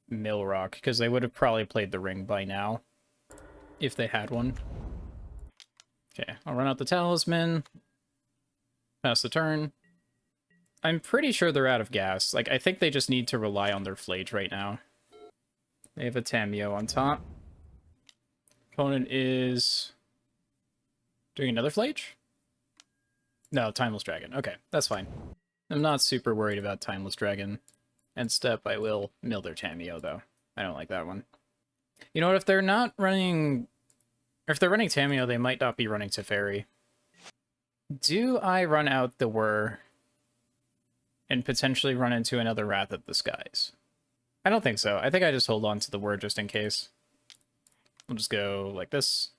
Mill Rock, because they would have probably played the ring by now, if they had one. Okay, I'll run out the Talisman. Pass the turn. I'm pretty sure they're out of gas. Like, I think they just need to rely on their Flage right now. They have a Tamiyo on top. Opponent is doing another Flage? No, Timeless Dragon. Okay, that's fine. I'm not super worried about Timeless Dragon. End step, I will mill their Tamiyo, though. I don't like that one. You know what, if they're not running... Or if they're running Tamiyo, they might not be running Teferi. Do I run out the Whir and potentially run into another Wrath of the Skies? I don't think so. I think I just hold on to the Whir just in case. We'll just go like this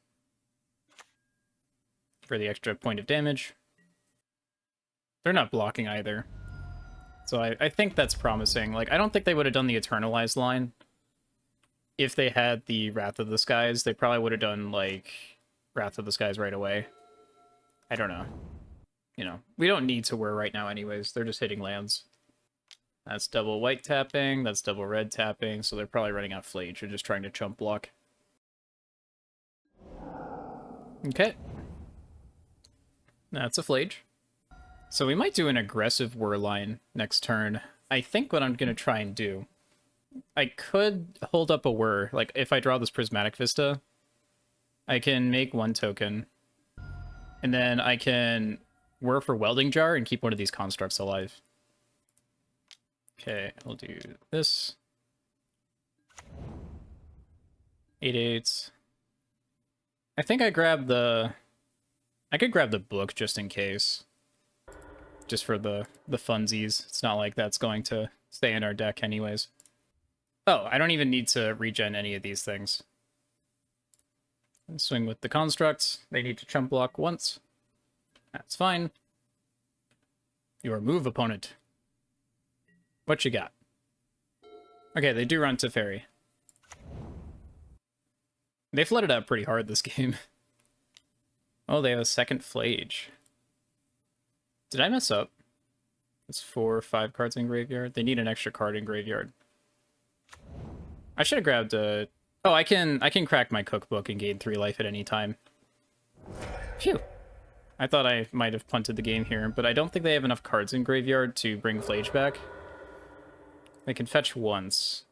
for the extra point of damage. They're not blocking either. So I think that's promising. Like, I don't think they would have done the Eternalized line if they had the Wrath of the Skies. They probably would have done, like, Wrath of the Skies right away. I don't know. You know, we don't need to Whir right now anyways. They're just hitting lands. That's double white tapping. That's double red tapping. So they're probably running out Flage. They're just trying to chump block. Okay. That's a Flage. So we might do an aggressive Whir line next turn. I think what I'm going to try and do... I could hold up a Whir. Like, if I draw this Prismatic Vista, I can make one token. And then I can Whir for Welding Jar and keep one of these constructs alive. Okay, I'll do this. 8/8. I think I grab the... I could grab the book just in case. Just for the funsies. It's not like that's going to stay in our deck anyways. Oh, I don't even need to regen any of these things. Swing with the constructs. They need to chump block once. That's fine. Your move, opponent. What you got? Okay, they do run Teferi. They flooded out pretty hard this game. Oh, they have a second Flage. Did I mess up? It's 4 or 5 cards in graveyard. They need an extra card in graveyard. I should have grabbed a... Oh, I can crack my cookbook and gain 3 life at any time. Phew. I thought I might have punted the game here, but I don't think they have enough cards in graveyard to bring Flage back. They can fetch once.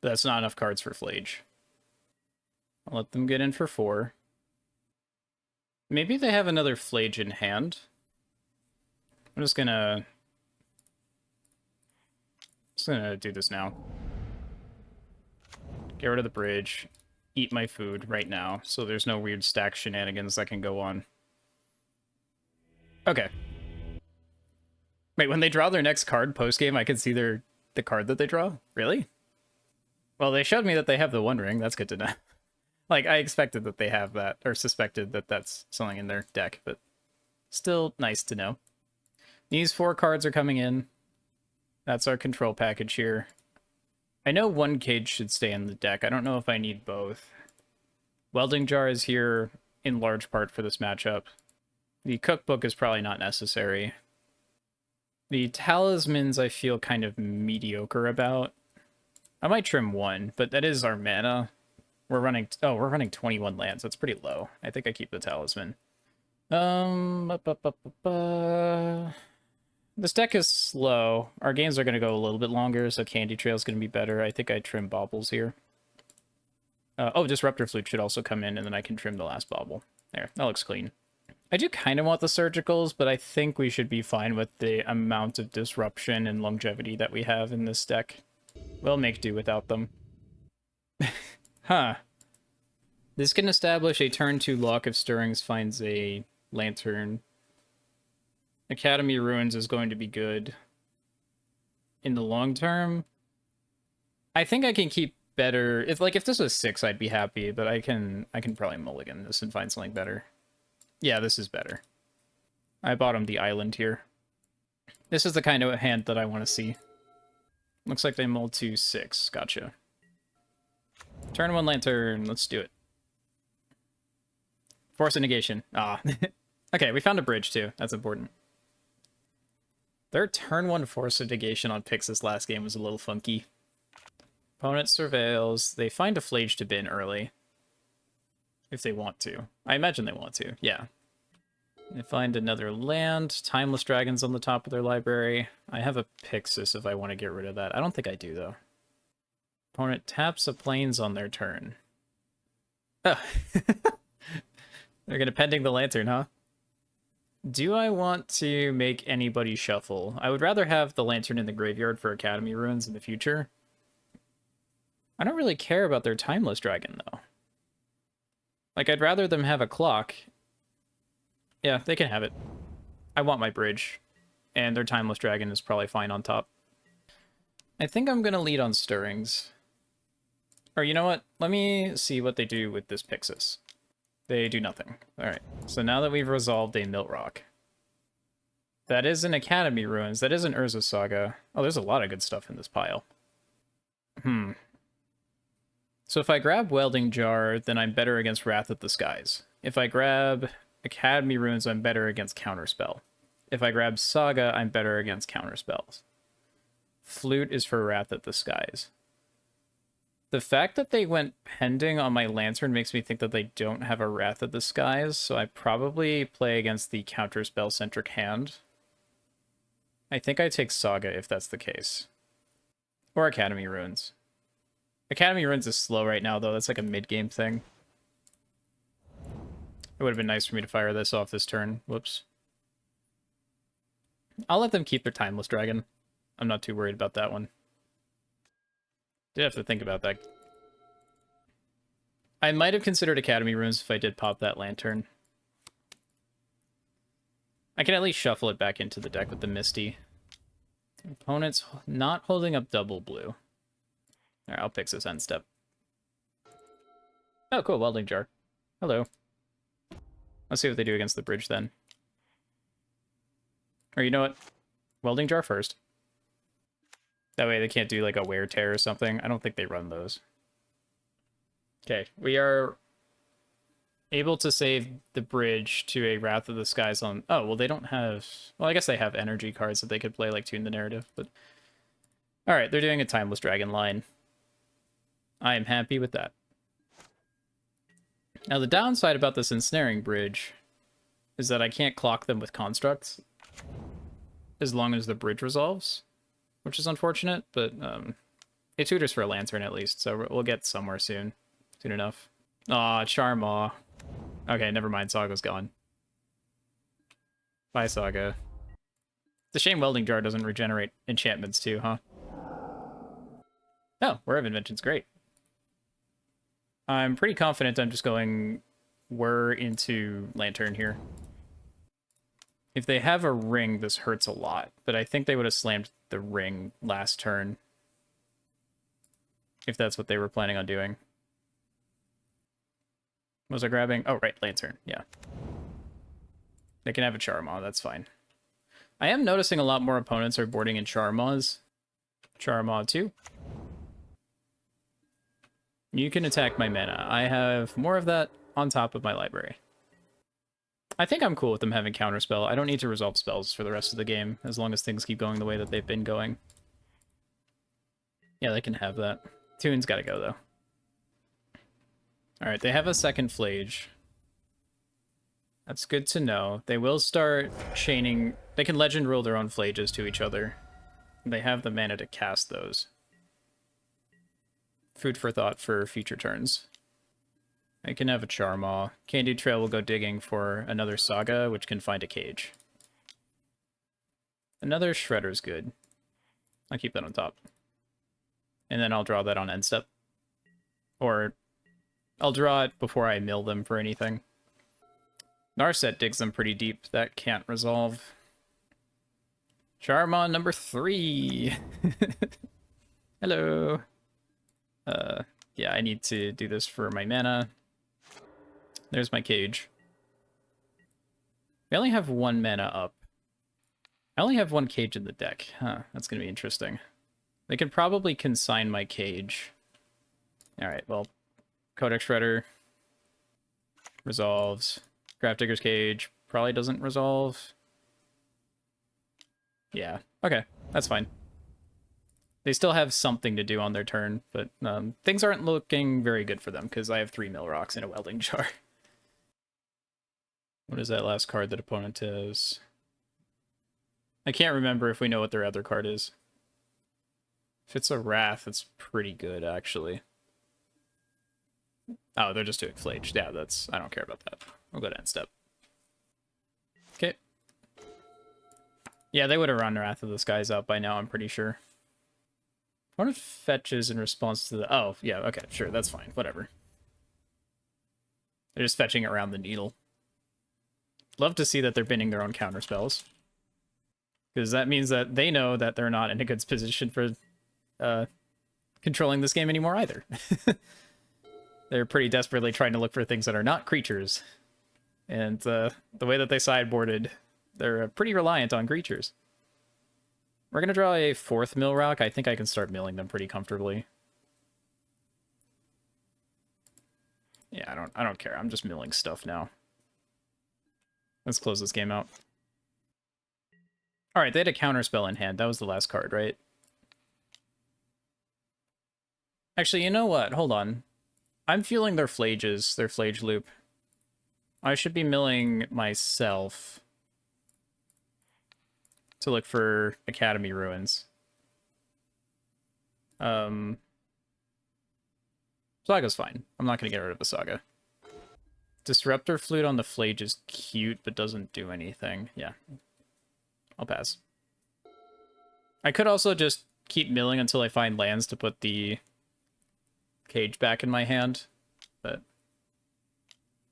But that's not enough cards for Flage. I'll let them get in for 4. Maybe they have another Flage in hand. I'm just gonna do this now. Get rid of the bridge. Eat my food right now, so there's no weird stack shenanigans that can go on. Okay. Wait, when they draw their next card post-game, I can see the card that they draw? Really? Well, they showed me that they have the One Ring. That's good to know. Like, I expected that they have that, or suspected that that's something in their deck, but still nice to know. These 4 cards are coming in. That's our control package here. I know 1 cage should stay in the deck. I don't know if I need both. Welding Jar is here in large part for this matchup. The cookbook is probably not necessary. The talismans I feel kind of mediocre about. I might trim 1, but that is our mana. We're running 21 lands. That's pretty low. I think I keep the talisman. This deck is slow. Our games are going to go a little bit longer, so Candy Trail is going to be better. I think I trim baubles here. Oh, Disruptor Flute should also come in, and then I can trim the last bauble. There, that looks clean. I do kind of want the Surgicals, but I think we should be fine with the amount of disruption and longevity that we have in this deck. We'll make do without them. Huh. This can establish a turn 2 lock if Stirrings finds a Lantern. Academy Ruins is going to be good in the long term. I think I can keep better. If this was 6, I'd be happy, but I can probably mulligan this and find something better. Yeah, this is better. I bottomed the island here. This is the kind of hand that I want to see. Looks like they mull to 6. Gotcha. Turn 1 Lantern. Let's do it. Force of Negation. Ah. Okay, we found a bridge too. That's important. Their turn 1 Force of Negation on picks this last game was a little funky. Opponent surveils. They find a Flage to bin early. If they want to. I imagine they want to, yeah. They find another land. Timeless Dragons on the top of their library. I have a Pixis if I want to get rid of that. I don't think I do, though. Opponent taps a Plains on their turn. Oh. They're going to Pending the Lantern, huh? Do I want to make anybody shuffle? I would rather have the Lantern in the graveyard for Academy Ruins in the future. I don't really care about their Timeless Dragon, though. Like, I'd rather them have a clock. Yeah, they can have it. I want my bridge. And their Timeless Dragon is probably fine on top. I think I'm going to lead on Stirrings. Or you know what? Let me see what they do with this Pixis. They do nothing. Alright, so now that we've resolved a Milt Rock. That is an Academy Ruins. That is an Urza Saga. Oh, there's a lot of good stuff in this pile. So if I grab Welding Jar, then I'm better against Wrath of the Skies. If I grab Academy Ruins, I'm better against Counterspell. If I grab Saga, I'm better against Counterspells. Flute is for Wrath of the Skies. The fact that they went Pending on my Lantern makes me think that they don't have a Wrath of the Skies, so I probably play against the Counterspell-centric hand. I think I take Saga if that's the case. Or Academy Ruins. Academy Ruins is slow right now, though. That's like a mid-game thing. It would have been nice for me to fire this off this turn. Whoops. I'll let them keep their Timeless Dragon. I'm not too worried about that one. Did have to think about that. I might have considered Academy Ruins if I did pop that Lantern. I can at least shuffle it back into the deck with the Misty. Opponent's not holding up double blue. Alright, I'll Pix this end step. Oh, cool, Welding Jar. Hello. Let's see what they do against the bridge then. Or you know what? Welding Jar first. That way they can't do like a Wear Tear or something. I don't think they run those. Okay, we are able to save the bridge to a Wrath of the Skies on... Oh, well, they don't have... Well, I guess they have energy cards that they could play, like Tune the Narrative, but... Alright, they're doing a Timeless Dragon line. I am happy with that. Now, the downside about this Ensnaring Bridge is that I can't clock them with Constructs as long as the bridge resolves. which is unfortunate, but it tutors for a Lantern at least, so we'll get somewhere soon. Soon enough. Aw, Charmaw. Okay, never mind, Saga's gone. Bye, Saga. It's a shame Welding Jar doesn't regenerate enchantments too, huh? Oh, Whir of Invention's great. I'm pretty confident I'm just going Whir into Lantern here. If they have a ring, this hurts a lot, but I think they would have slammed the ring last turn. If that's what they were planning on doing. What was I grabbing? Oh, right, Lantern, yeah. They can have a Charmaw, that's fine. I am noticing a lot more opponents are boarding in Charmaws. Charmaw 2. You can attack my mana. I have more of that on top of my library. I think I'm cool with them having Counterspell. I don't need to resolve spells for the rest of the game, as long as things keep going the way that they've been going. Yeah, they can have that. Toon's gotta go, though. Alright, they have a second Flage. That's good to know. They will start chaining... They can Legend Rule their own Flages to each other. They have the mana to cast those. Food for thought for future turns. I can have a Charmaw. Candy Trail will go digging for another Saga, which can find a cage. Another Shredder's good. I'll keep that on top. And then I'll draw that on end step. Or I'll draw it before I mill them for anything. Narset digs them pretty deep. That can't resolve. Charmaw number 3. Hello. Yeah, I need to do this for my mana. There's my cage. We only have 1 mana up. I only have 1 cage in the deck. Huh, that's going to be interesting. They could probably consign my cage. Alright, well, Codex Shredder resolves. Grafdigger's Cage probably doesn't resolve. Yeah, okay, that's fine. They still have something to do on their turn, but things aren't looking very good for them, because I have 3 Mill Rocks and a Welding Jar. What is that last card that opponent has? I can't remember if we know what their other card is. If it's a Wrath, it's pretty good, actually. Oh, they're just doing Flage. Yeah, that's... I don't care about that. We'll go to end step. Okay. Yeah, they would have run Wrath of the Skies out by now, I'm pretty sure. Opponent fetches in response to the... Oh, yeah, okay, sure, that's fine. Whatever. They're just fetching around the needle. Love to see that they're binning their own counter spells. Because that means that they know that they're not in a good position for controlling this game anymore either. They're pretty desperately trying to look for things that are not creatures. And the way that they sideboarded, they're pretty reliant on creatures. We're going to draw a 4th Mill Rock. I think I can start milling them pretty comfortably. Yeah, I don't care. I'm just milling stuff now. Let's close this game out. Alright, they had a counterspell in hand. That was the last card, right? Actually, you know what? Hold on. I'm feeling their Flages, their Flage loop. I should be milling myself to look for Academy Ruins. Saga's fine. I'm not going to get rid of the Saga. Disruptor Flute on the Flage is cute, but doesn't do anything. Yeah. I'll pass. I could also just keep milling until I find lands to put the cage back in my hand, but...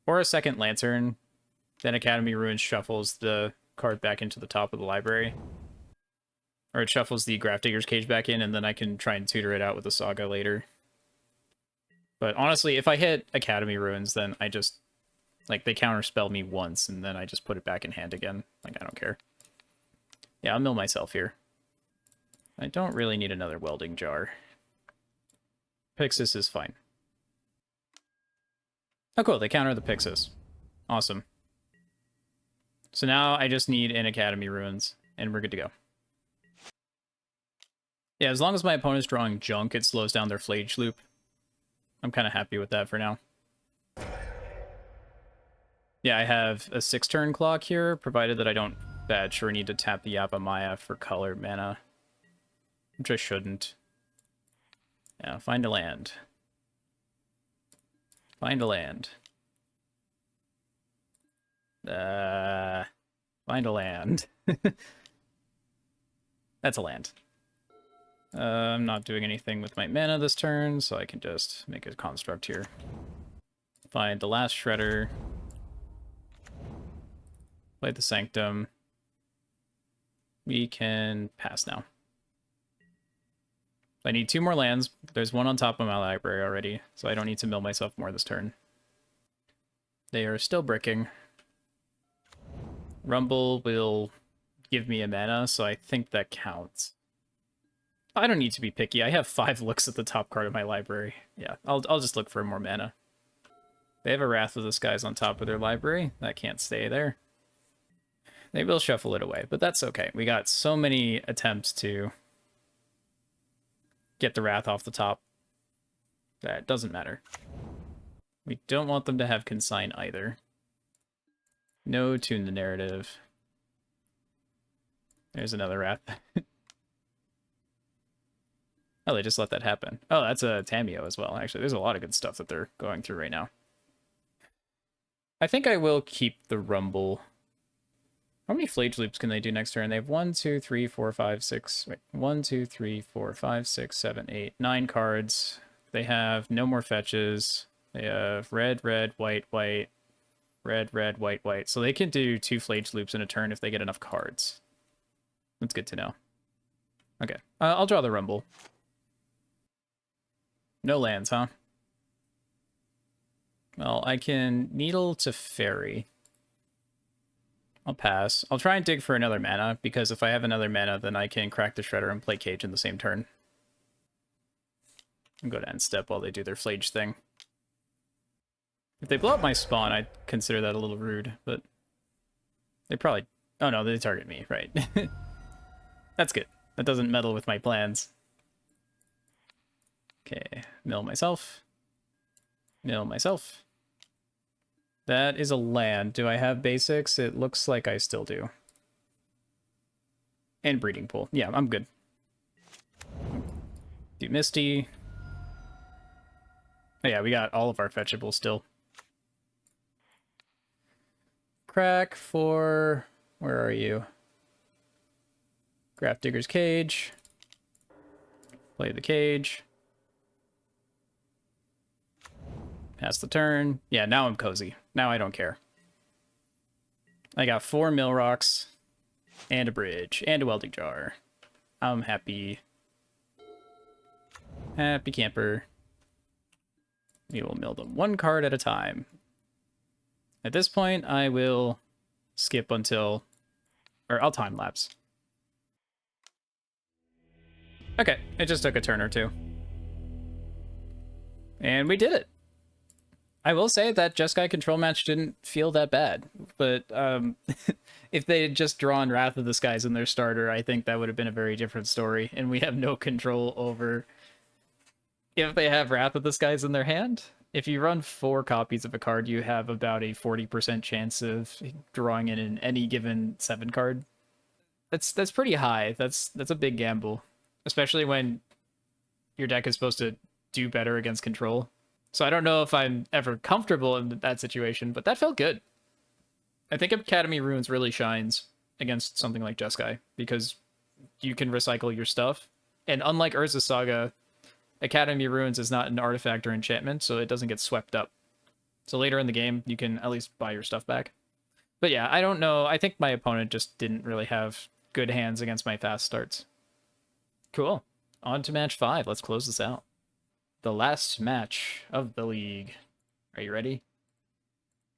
Or a second Lantern. Then Academy Ruins shuffles the card back into the top of the library. Or it shuffles the Grafdigger's Cage back in, and then I can try and tutor it out with the Saga later. But honestly, if I hit Academy Ruins, then I just... Like, they counterspell me once, and then I just put it back in hand again. Like, I don't care. Yeah, I'll mill myself here. I don't really need another Welding Jar. Pixis is fine. Oh, cool. They counter the Pixis. Awesome. So now I just need an Academy Ruins, and we're good to go. Yeah, as long as my opponent's drawing junk, it slows down their Flage loop. I'm kind of happy with that for now. Yeah, I have a 6-turn clock here, provided that I don't fetch or need to tap the Yapamaya for color mana. which I shouldn't. Yeah, find a land. Find a land. Find a land. That's a land. I'm not doing anything with my mana this turn, so I can just make a construct here. Find the last shredder. Play the Sanctum. We can pass now. I need 2 more lands. There's one on top of my library already, so I don't need to mill myself more this turn. They are still bricking. Rumble will give me a mana, so I think that counts. I don't need to be picky. I have 5 looks at the top card of my library. Yeah, I'll just look for more mana. They have a Wrath of the Skies on top of their library. That can't stay there. They will shuffle it away, but that's okay. We got so many attempts to get the Wrath off the top that it doesn't matter. We don't want them to have Consign either. No Tune the Narrative. There's another Wrath. Oh, they just let that happen. Oh, that's a Tamiyo as well. Actually, there's a lot of good stuff that they're going through right now. I think I will keep the Rumble. How many Flage Loops can they do next turn? They have 1, 2, 3, 4, 5, 6. Wait, 1, 2, 3, 4, 5, 6, 7, 8, 9 cards. They have no more fetches. They have red, red, white, white, red, red, white, white. So they can do 2 Flage Loops in a turn if they get enough cards. That's good to know. Okay, I'll draw the Rumble. No lands, huh? Well, I can Needle to Fairy. I'll pass. I'll try and dig for another mana, because if I have another mana, then I can crack the Shredder and play Cage in the same turn. And go to end step while they do their Flage thing. If they blow up my spawn, I'd consider that a little rude, but they probably... Oh no, they target me, right. That's good. That doesn't meddle with my plans. Okay, mill myself. Mill myself. That is a land. Do I have basics? It looks like I still do. And breeding pool. Yeah, I'm good. Do Misty. Oh yeah, we got all of our fetchables still. Crack for... Where are you? Graph Digger's Cage. Play the Cage. Pass the turn. Yeah, now I'm cozy. Now I don't care. I got 4 mill rocks, and a bridge, and a welding jar. I'm happy. Happy camper. We will mill them 1 card at a time. At this point, I will skip until... Or I'll time lapse. Okay, it just took a turn or 2. And we did it! I will say that Jeskai control match didn't feel that bad, but if they had just drawn Wrath of the Skies in their starter, I think that would have been a very different story, and we have no control over if they have Wrath of the Skies in their hand. If you run 4 copies of a card, you have about a 40% chance of drawing it in any given 7 card. That's pretty high. That's a big gamble, especially when your deck is supposed to do better against control. So I don't know if I'm ever comfortable in that situation, but that felt good. I think Academy Ruins really shines against something like Jeskai, because you can recycle your stuff. And unlike Urza Saga, Academy Ruins is not an artifact or enchantment, so it doesn't get swept up. So later in the game, you can at least buy your stuff back. But yeah, I don't know. I think my opponent just didn't really have good hands against my fast starts. Cool. On to match 5. Let's close this out. The last match of the league. Are you ready?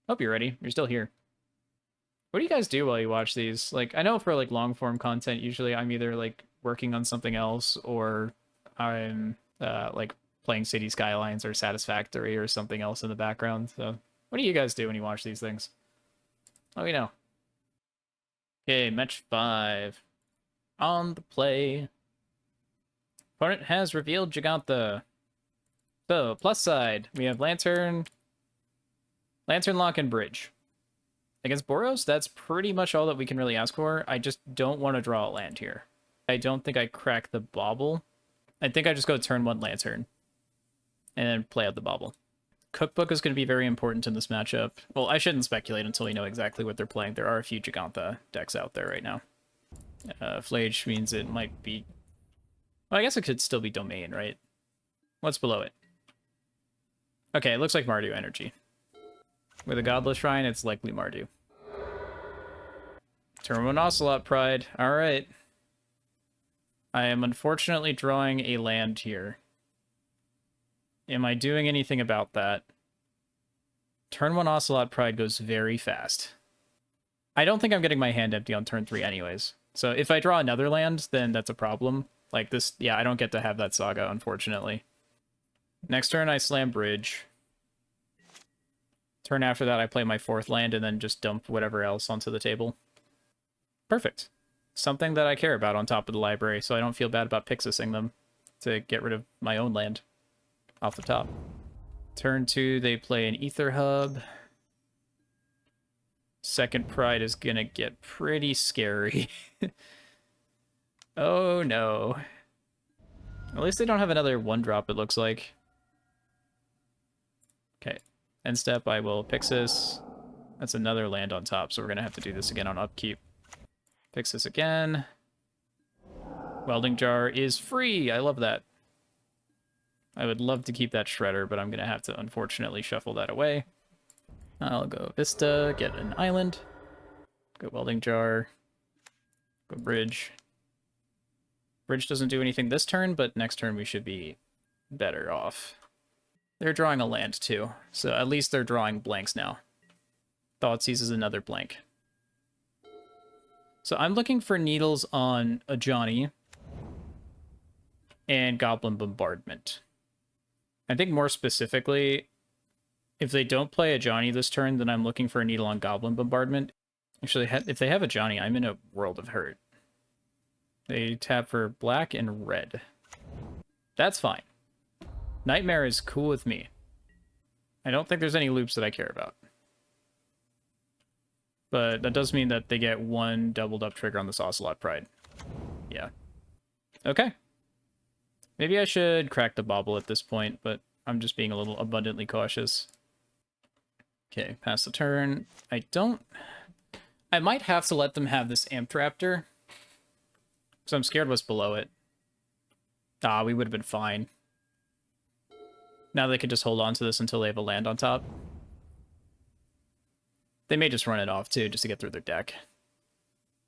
Hope you're ready. You're still here. What do you guys do while you watch these? Like, I know for like long form content, usually I'm either like working on something else, or I'm like playing City Skylines or Satisfactory or something else in the background. So what do you guys do when you watch these things? Let me know. Okay, match 5. On the play. Opponent has revealed Giganta. So, plus side, we have Lantern, Lantern Lock, and Bridge. Against Boros, that's pretty much all that we can really ask for. I just don't want to draw a land here. I don't think I crack the bauble. I think I just go turn 1 Lantern and then play out the bauble. Cookbook is going to be very important in this matchup. Well, I shouldn't speculate until we know exactly what they're playing. There are a few Gigantha decks out there right now. Flage means it might be... Well, I guess it could still be Domain, right? What's below it? Okay, it looks like Mardu Energy. With a Godless Shrine, it's likely Mardu. Turn 1 Ocelot Pride. Alright. I am unfortunately drawing a land here. Am I doing anything about that? Turn 1 Ocelot Pride goes very fast. I don't think I'm getting my hand empty on turn 3 anyways. So if I draw another land, then that's a problem. Like this, yeah, I don't get to have that Saga, unfortunately. Next turn, I slam Bridge. Turn after that, I play my 4th land and then just dump whatever else onto the table. Perfect. Something that I care about on top of the library, so I don't feel bad about Pixising them to get rid of my own land off the top. Turn 2, they play an Ether Hub. Second Pride is gonna get pretty scary. Oh no. At least they don't have another 1-drop, it looks like. Okay. End step, I will Pixis. That's another land on top, so we're gonna have to do this again on upkeep. Pixis again. Welding Jar is free! I love that. I would love to keep that Shredder, but I'm going to have to unfortunately shuffle that away. I'll go Vista, get an island. Go Welding Jar. Go Bridge. Bridge doesn't do anything this turn, but next turn we should be better off. They're drawing a land too, so at least they're drawing blanks now. Thoughtseize is another blank. So I'm looking for needles on Ajani and Goblin Bombardment. I think more specifically, if they don't play Ajani this turn, then I'm looking for a needle on Goblin Bombardment. Actually, if they have Ajani, I'm in a world of hurt. They tap for black and red. That's fine. Nightmare is cool with me. I don't think there's any loops that I care about. But that does mean that they get 1 doubled up trigger on this Ocelot Pride. Yeah. Okay. Maybe I should crack the bauble at this point, but I'm just being a little abundantly cautious. Okay, pass the turn. I might have to let them have this Amped Raptor. So I'm scared what's below it. Ah, we would have been fine. Now they could just hold on to this until they have a land on top. They may just run it off, too, just to get through their deck.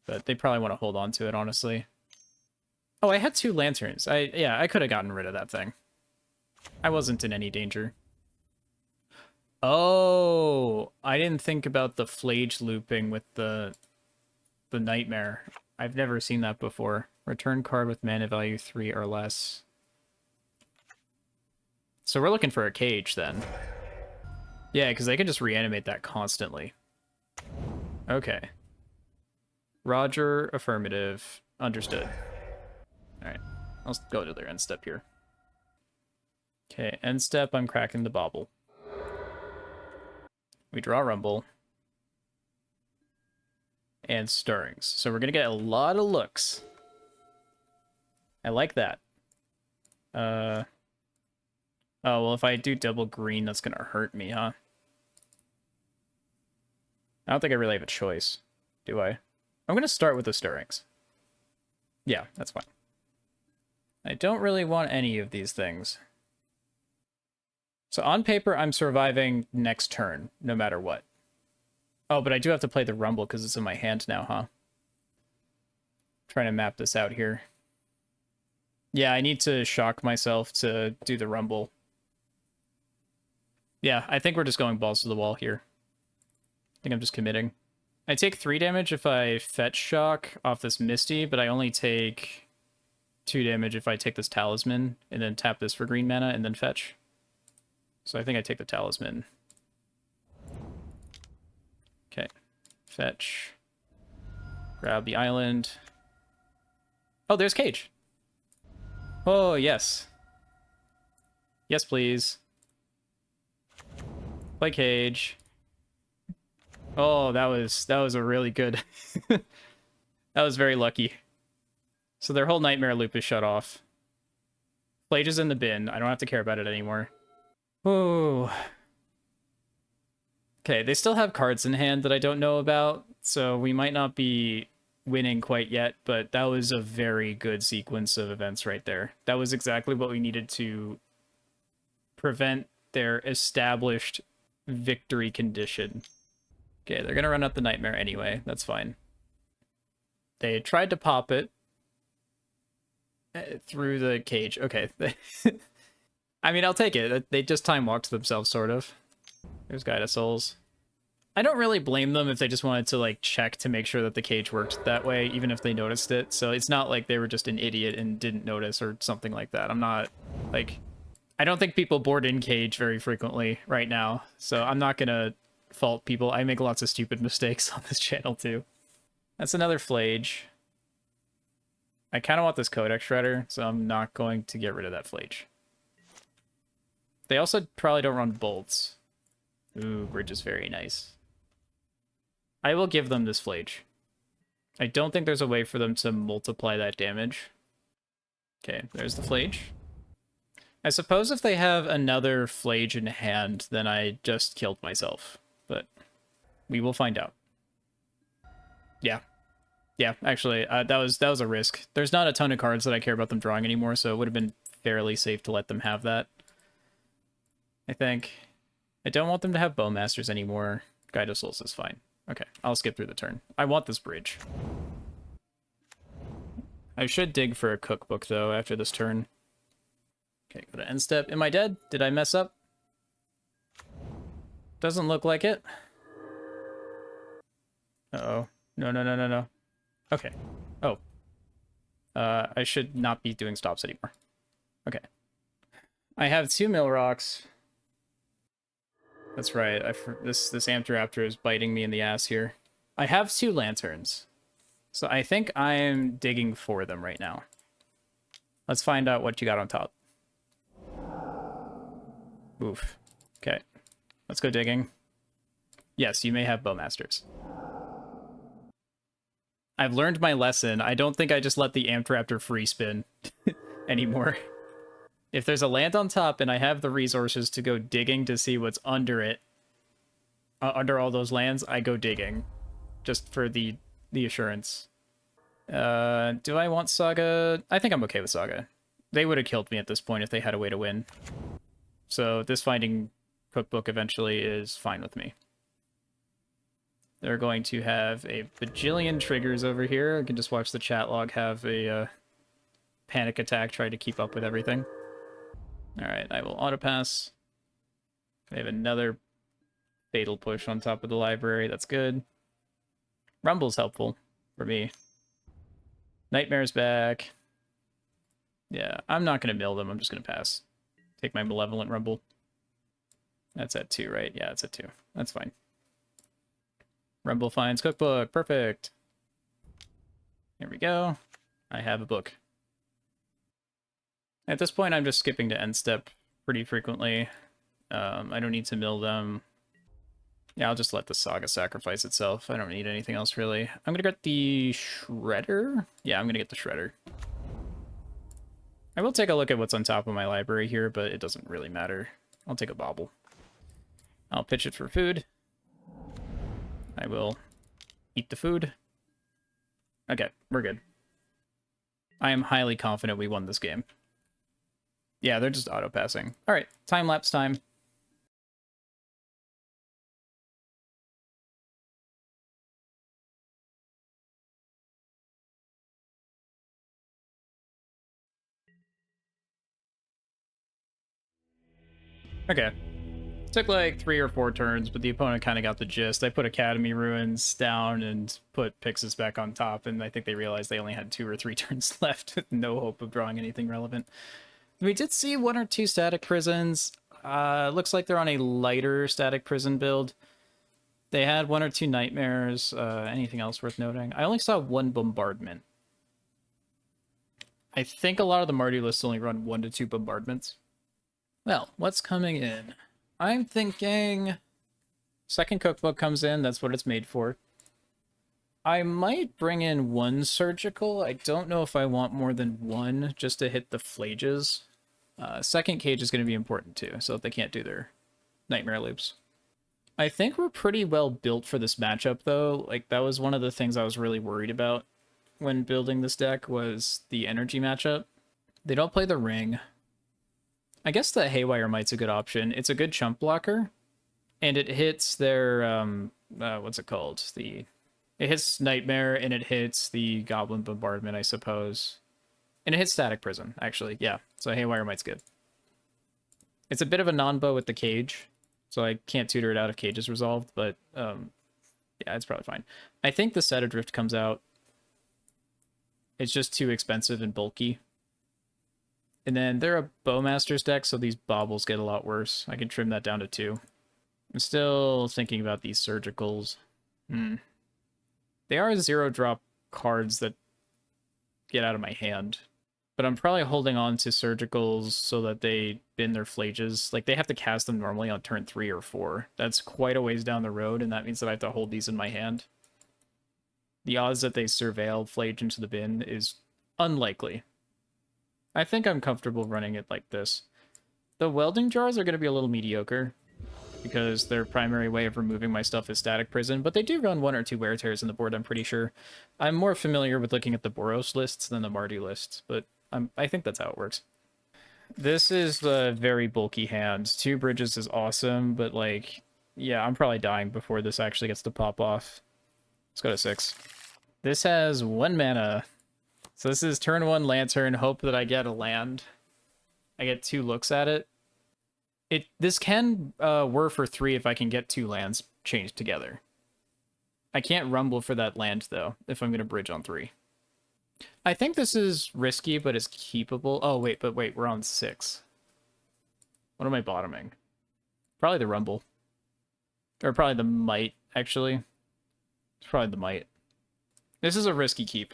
But they probably want to hold on to it, honestly. Oh, I had 2 lanterns. Yeah, I could have gotten rid of that thing. I wasn't in any danger. Oh, I didn't think about the Flage looping with the Nightmare. I've never seen that before. Return card with mana value 3 or less. So we're looking for a cage, then. Yeah, because they can just reanimate that constantly. Okay. Roger, affirmative. Understood. Alright, let's go to their end step here. Okay, end step, I'm cracking the bauble. We draw Rumble. And Stirrings. So we're going to get a lot of looks. I like that. Oh, well, if I do double green, that's going to hurt me, huh? I don't think I really have a choice, do I? I'm going to start with the Stirrings. Yeah, that's fine. I don't really want any of these things. So on paper, I'm surviving next turn, no matter what. Oh, but I do have to play the Rumble because it's in my hand now, huh? Trying to map this out here. Yeah, I need to shock myself to do the Rumble. Yeah, I think we're just going balls to the wall here. I think I'm just committing. I take 3 damage if I fetch shock off this Misty, but I only take 2 damage if I take this Talisman and then tap this for green mana and then fetch. So I think I take the Talisman. Okay. Fetch. Grab the island. Oh, there's Cage. Oh, yes. Yes, please. Play Cage. Oh, that was a really good... That was very lucky. So their whole nightmare loop is shut off. Plage is in the bin. I don't have to care about it anymore. Oh. Okay, they still have cards in hand that I don't know about, so we might not be winning quite yet, but that was a very good sequence of events right there. That was exactly what we needed to prevent their established victory condition. Okay, they're gonna run up the nightmare anyway. That's fine. They tried to pop it through the cage. Okay. I mean, I'll take it. They just time walked themselves, sort of. There's Guide of Souls. I don't really blame them if they just wanted to, like, check to make sure that the cage worked that way, even if they noticed it. So it's not like they were just an idiot and didn't notice or something like that. I'm not, like... I don't think people board in cage very frequently right now, so I'm not gonna fault people. I make lots of stupid mistakes on this channel, too. That's another Flage. I kind of want this Codex Shredder, so I'm not going to get rid of that Flage. They also probably don't run bolts. Ooh, Bridge is very nice. I will give them this Flage. I don't think there's a way for them to multiply that damage. Okay, there's the Flage. I suppose if they have another Flage in hand, then I just killed myself. But we will find out. Yeah. Yeah, actually, that was a risk. There's not a ton of cards that I care about them drawing anymore, so it would have been fairly safe to let them have that. I think. I don't want them to have Bowmasters anymore. Guide of Souls is fine. Okay, I'll skip through the turn. I want this bridge. I should dig for a cookbook, though, after this turn. Okay, go to end step. Am I dead? Did I mess up? Doesn't look like it. Uh-oh. No, no, no, no, no. Okay. Oh. I should not be doing stops anymore. Okay. I have 2 mill rocks. That's right. This Ampteraptor is biting me in the ass here. I have 2 lanterns. So I think I'm digging for them right now. Let's find out what you got on top. Oof. Okay. Let's go digging. Yes, you may have Bowmasters. I've learned my lesson. I don't think I just let the Ampteraptor free spin anymore. If there's a land on top and I have the resources to go digging to see what's under it, under all those lands, I go digging. Just for the assurance. Do I want Saga? I think I'm okay with Saga. They would have killed me at this point if they had a way to win. So this finding cookbook eventually is fine with me. They're going to have a bajillion triggers over here. I can just watch the chat log have a panic attack, try to keep up with everything. Alright, I will auto-pass. They have another fatal push on top of the library. That's good. Rumble's helpful for me. Nightmare's back. Yeah, I'm not going to mill them. I'm just going to pass. Take my Malevolent Rumble. That's at 2, right? Yeah, it's at 2. That's fine. Rumble finds cookbook. Perfect. Here we go. I have a book. At this point, I'm just skipping to end step pretty frequently. I don't need to mill them. Yeah, I'll just let the Saga sacrifice itself. I don't need anything else, really. I'm going to get the Shredder. Yeah, I'm going to get the Shredder. I will take a look at what's on top of my library here, but it doesn't really matter. I'll take a Bauble. I'll pitch it for food. I will eat the food. Okay, we're good. I am highly confident we won this game. Yeah, they're just auto-passing. Alright, time-lapse time. Okay. Took like 3 or 4 turns, but the opponent kind of got the gist. I put Academy Ruins down and put Pixis back on top, and I think they realized they only had 2 or 3 turns left with no hope of drawing anything relevant. We did see 1 or 2 static prisons. Looks like they're on a lighter static prison build. They had 1 or 2 nightmares. Anything else worth noting? I only saw 1 bombardment. I think a lot of the Mardu lists only run 1 to 2 bombardments. Well, what's coming in? I'm thinking second cookbook comes in. That's what it's made for. I might bring in one surgical. I don't know if I want more than one just to hit the flages. Second cage is going to be important too, so if they can't do their nightmare loops. I think we're pretty well built for this matchup, though. Like, that was one of the things I was really worried about when building this deck was the energy matchup. They don't play the ring. I guess the Haywire Might's a good option. It's a good chump blocker, and it hits their, what's it called? It hits Nightmare, and it hits the Goblin Bombardment, I suppose. And it hits Static Prison, actually. Yeah, so Haywire Might's good. It's a bit of a non-bow with the cage, so I can't tutor it out if cage is resolved, but yeah, it's probably fine. I think the Set Adrift comes out. It's just too expensive and bulky. And then they're a Bowmaster's deck, so these baubles get a lot worse. I can trim that down to 2. I'm still thinking about these surgicals. They are 0-drop cards that get out of my hand. But I'm probably holding on to surgicals so that they bin their flages. Like, they have to cast them normally on turn 3 or 4. That's quite a ways down the road, and that means that I have to hold these in my hand. The odds that they surveil flage into the bin is unlikely. I think I'm comfortable running it like this. The welding jars are going to be a little mediocre, because their primary way of removing my stuff is Static Prison, but they do run 1 or 2 Wear Tears in the board, I'm pretty sure. I'm more familiar with looking at the Boros lists than the Mardu lists, but I think that's how it works. This is a very bulky hand. 2 bridges is awesome, but, like, yeah, I'm probably dying before this actually gets to pop off. Let's go to 6. This has 1 mana. So this is turn 1 Lantern, hope that I get a land. I get 2 looks at it. This can whir for 3 if I can get 2 lands changed together. I can't rumble for that land, though, if I'm going to bridge on 3. I think this is risky, but it's keepable. Oh, wait, we're on 6. What am I bottoming? Probably the rumble. Or probably the might, actually. It's probably the might. This is a risky keep.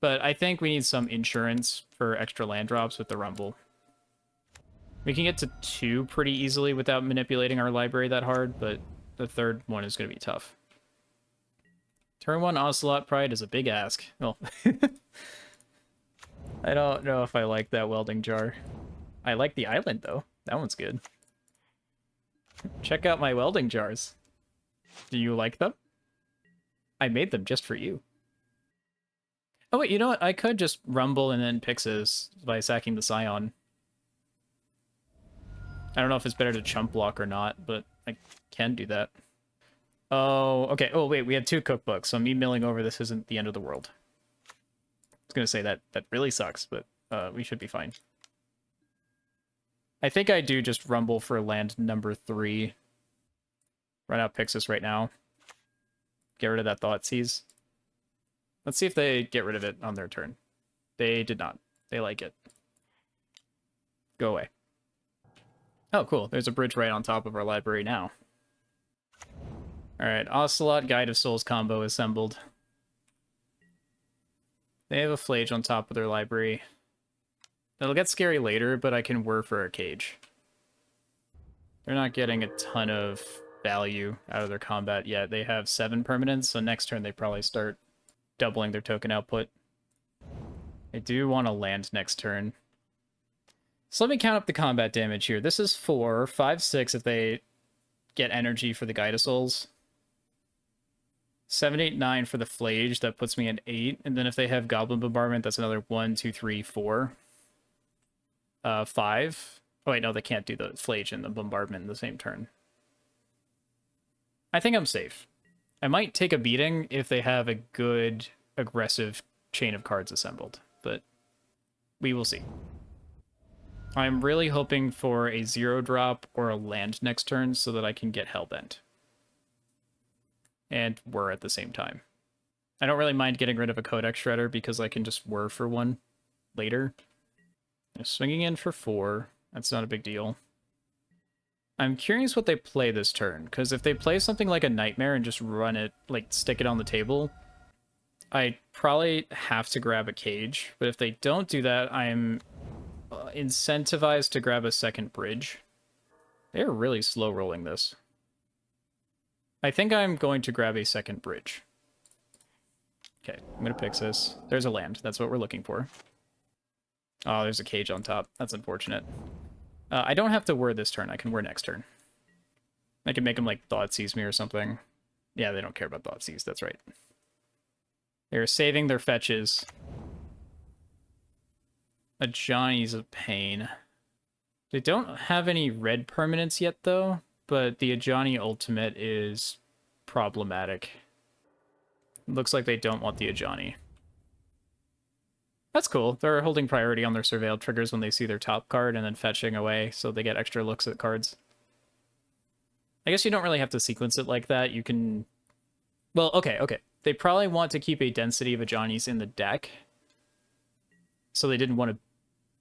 But I think we need some insurance for extra land drops with the rumble. We can get to 2 pretty easily without manipulating our library that hard, but the third one is going to be tough. Turn 1 Ocelot Pride is a big ask. Well, I don't know if I like that welding jar. I like the island, though. That one's good. Check out my welding jars. Do you like them? I made them just for you. Oh, wait, you know what? I could just rumble and then Pixis by sacking the Scion. I don't know if it's better to chump block or not, but I can do that. Oh, okay. Oh, wait, we have 2 cookbooks, so me milling over this isn't the end of the world. I was going to say that really sucks, but we should be fine. I think I do just rumble for land number 3. Run out Pixis right now. Get rid of that Thoughtseize. Let's see if they get rid of it on their turn. They did not. They like it. Go away. Oh, cool. There's a bridge right on top of our library now. Alright, Ocelot Guide of Souls combo assembled. They have a Flage on top of their library. It'll get scary later, but I can whir for a cage. They're not getting a ton of value out of their combat yet. They have 7 permanents, so next turn they probably start doubling their token output. I do want to land next turn. So let me count up the combat damage here. This is 4, 5, 6 if they get energy for the Guide of Souls. 7, 8, 9 for the Flage, that puts me at 8. And then if they have Goblin Bombardment, that's another 1, 2, 3, 4. 5. Oh wait, no, they can't do the Flage and the Bombardment in the same turn. I think I'm safe. I might take a beating if they have a good, aggressive chain of cards assembled, but we will see. I'm really hoping for a 0-drop or a land next turn so that I can get Hellbent. And whir at the same time. I don't really mind getting rid of a Codex Shredder because I can just whir for 1 later. Swinging in for 4. That's not a big deal. I'm curious what they play this turn, because if they play something like a Nightmare and just run it, like stick it on the table, I probably have to grab a cage. But if they don't do that, I'm incentivized to grab a second bridge. They're really slow rolling this. I think I'm going to grab a second bridge. Okay, I'm going to pix this. There's a land. That's what we're looking for. Oh, there's a cage on top. That's unfortunate. I don't have to whir this turn. I can whir next turn. I can make them, like, Thoughtseize me or something. Yeah, they don't care about Thoughtseize. That's right. They're saving their fetches. A Johnny's a pain. They don't have any red permanents yet, though, but the Ajani ultimate is problematic. Looks like they don't want the Ajani. That's cool. They're holding priority on their surveilled triggers when they see their top card and then fetching away, so they get extra looks at cards. I guess you don't really have to sequence it like that. You can... Well, okay. They probably want to keep a density of Ajanis in the deck, so they didn't want to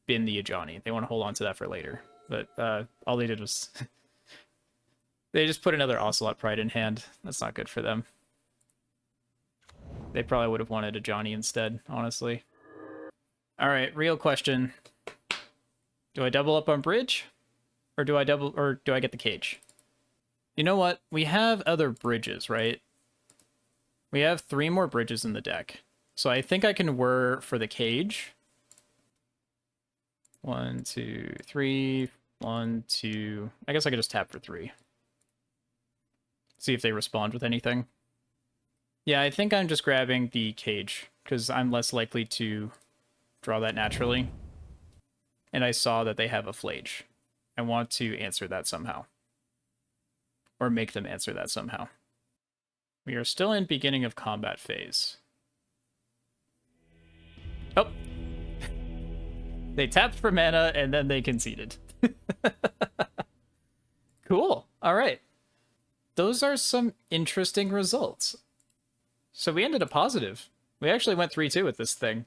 bin the Ajani. They want to hold on to that for later. But all they did was... they just put another Ocelot Pride in hand. That's not good for them. They probably would have wanted Ajani instead, honestly. Alright, real question. Do I double up on bridge? Or do I get the cage? You know what? We have other bridges, right? We have 3 more bridges in the deck. So I think I can whir for the cage. 1, 2, 3. 1, 2. I guess I could just tap for 3. See if they respond with anything. Yeah, I think I'm just grabbing the cage, because I'm less likely to draw that naturally. And I saw that they have a Flage. I want to answer that somehow. Or make them answer that somehow. We are still in beginning of combat phase. Oh! They tapped for mana, and then they conceded. Cool. Alright. Those are some interesting results. So we ended up positive. We actually went 3-2 with this thing.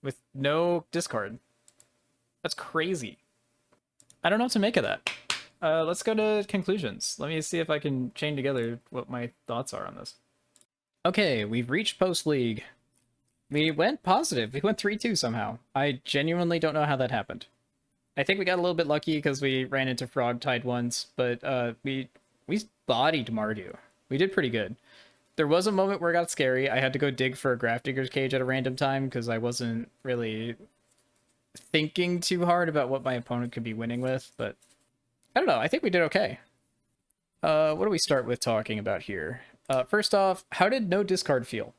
With no discard. That's crazy. I don't know what to make of that. Let's go to conclusions. Let me see if I can chain together what my thoughts are on this. Okay, we've reached post-league. We went positive. We went 3-2 somehow. I genuinely don't know how that happened. I think we got a little bit lucky because we ran into Frogtide once, but we bodied Mardu. We did pretty good. There was a moment where it got scary. I had to go dig for a Grafdigger's Cage at a random time because I wasn't really thinking too hard about what my opponent could be winning with, but I don't know. I think we did okay. What do we start with talking about here? First off, how did no discard feel?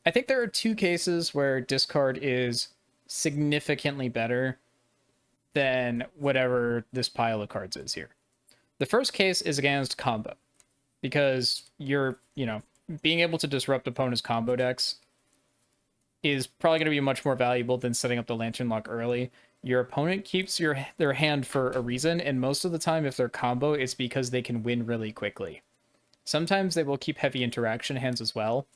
I think there are 2 cases where discard is significantly better than whatever this pile of cards is here. The first case is against combo, because you're, being able to disrupt opponents' combo decks is probably going to be much more valuable than setting up the Lantern Lock early. Your opponent keeps their hand for a reason, and most of the time, if they're combo, it's because they can win really quickly. Sometimes they will keep heavy interaction hands as well,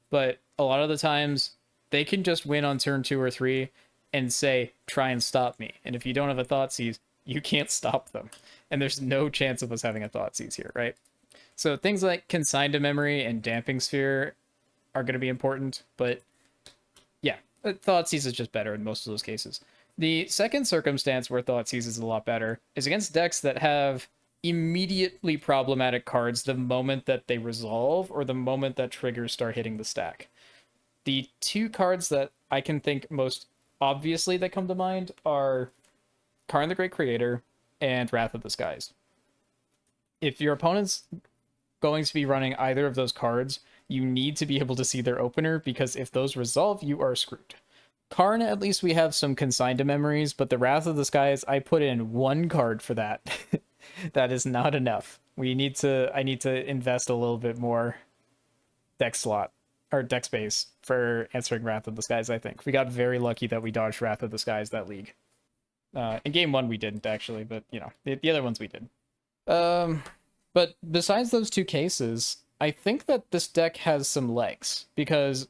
but a lot of the times, they can just win on turn 2 or 3 and say, try and stop me. And if you don't have a Thoughtseize, you can't stop them. And there's no chance of us having a Thoughtseize here, right? So things like Consign to Memory and Damping Sphere are going to be important, but yeah, Thoughtseize is just better in most of those cases. The second circumstance where Thoughtseize is a lot better is against decks that have immediately problematic cards the moment that they resolve or the moment that triggers start hitting the stack. The 2 cards that I can think most obviously that come to mind are Karn the Great Creator and Wrath of the Skies. If your opponent's going to be running either of those cards, you need to be able to see their opener, because if those resolve, you are screwed. Karn, at least we have some Consigned to Memories, but the Wrath of the Skies, I put in 1 card for that. That is not enough. I need to invest a little bit more deck slot, or deck space, for answering Wrath of the Skies, I think. We got very lucky that we dodged Wrath of the Skies that league. In game 1 we didn't, actually, but, the other ones we did. But besides those 2 cases, I think that this deck has some legs, because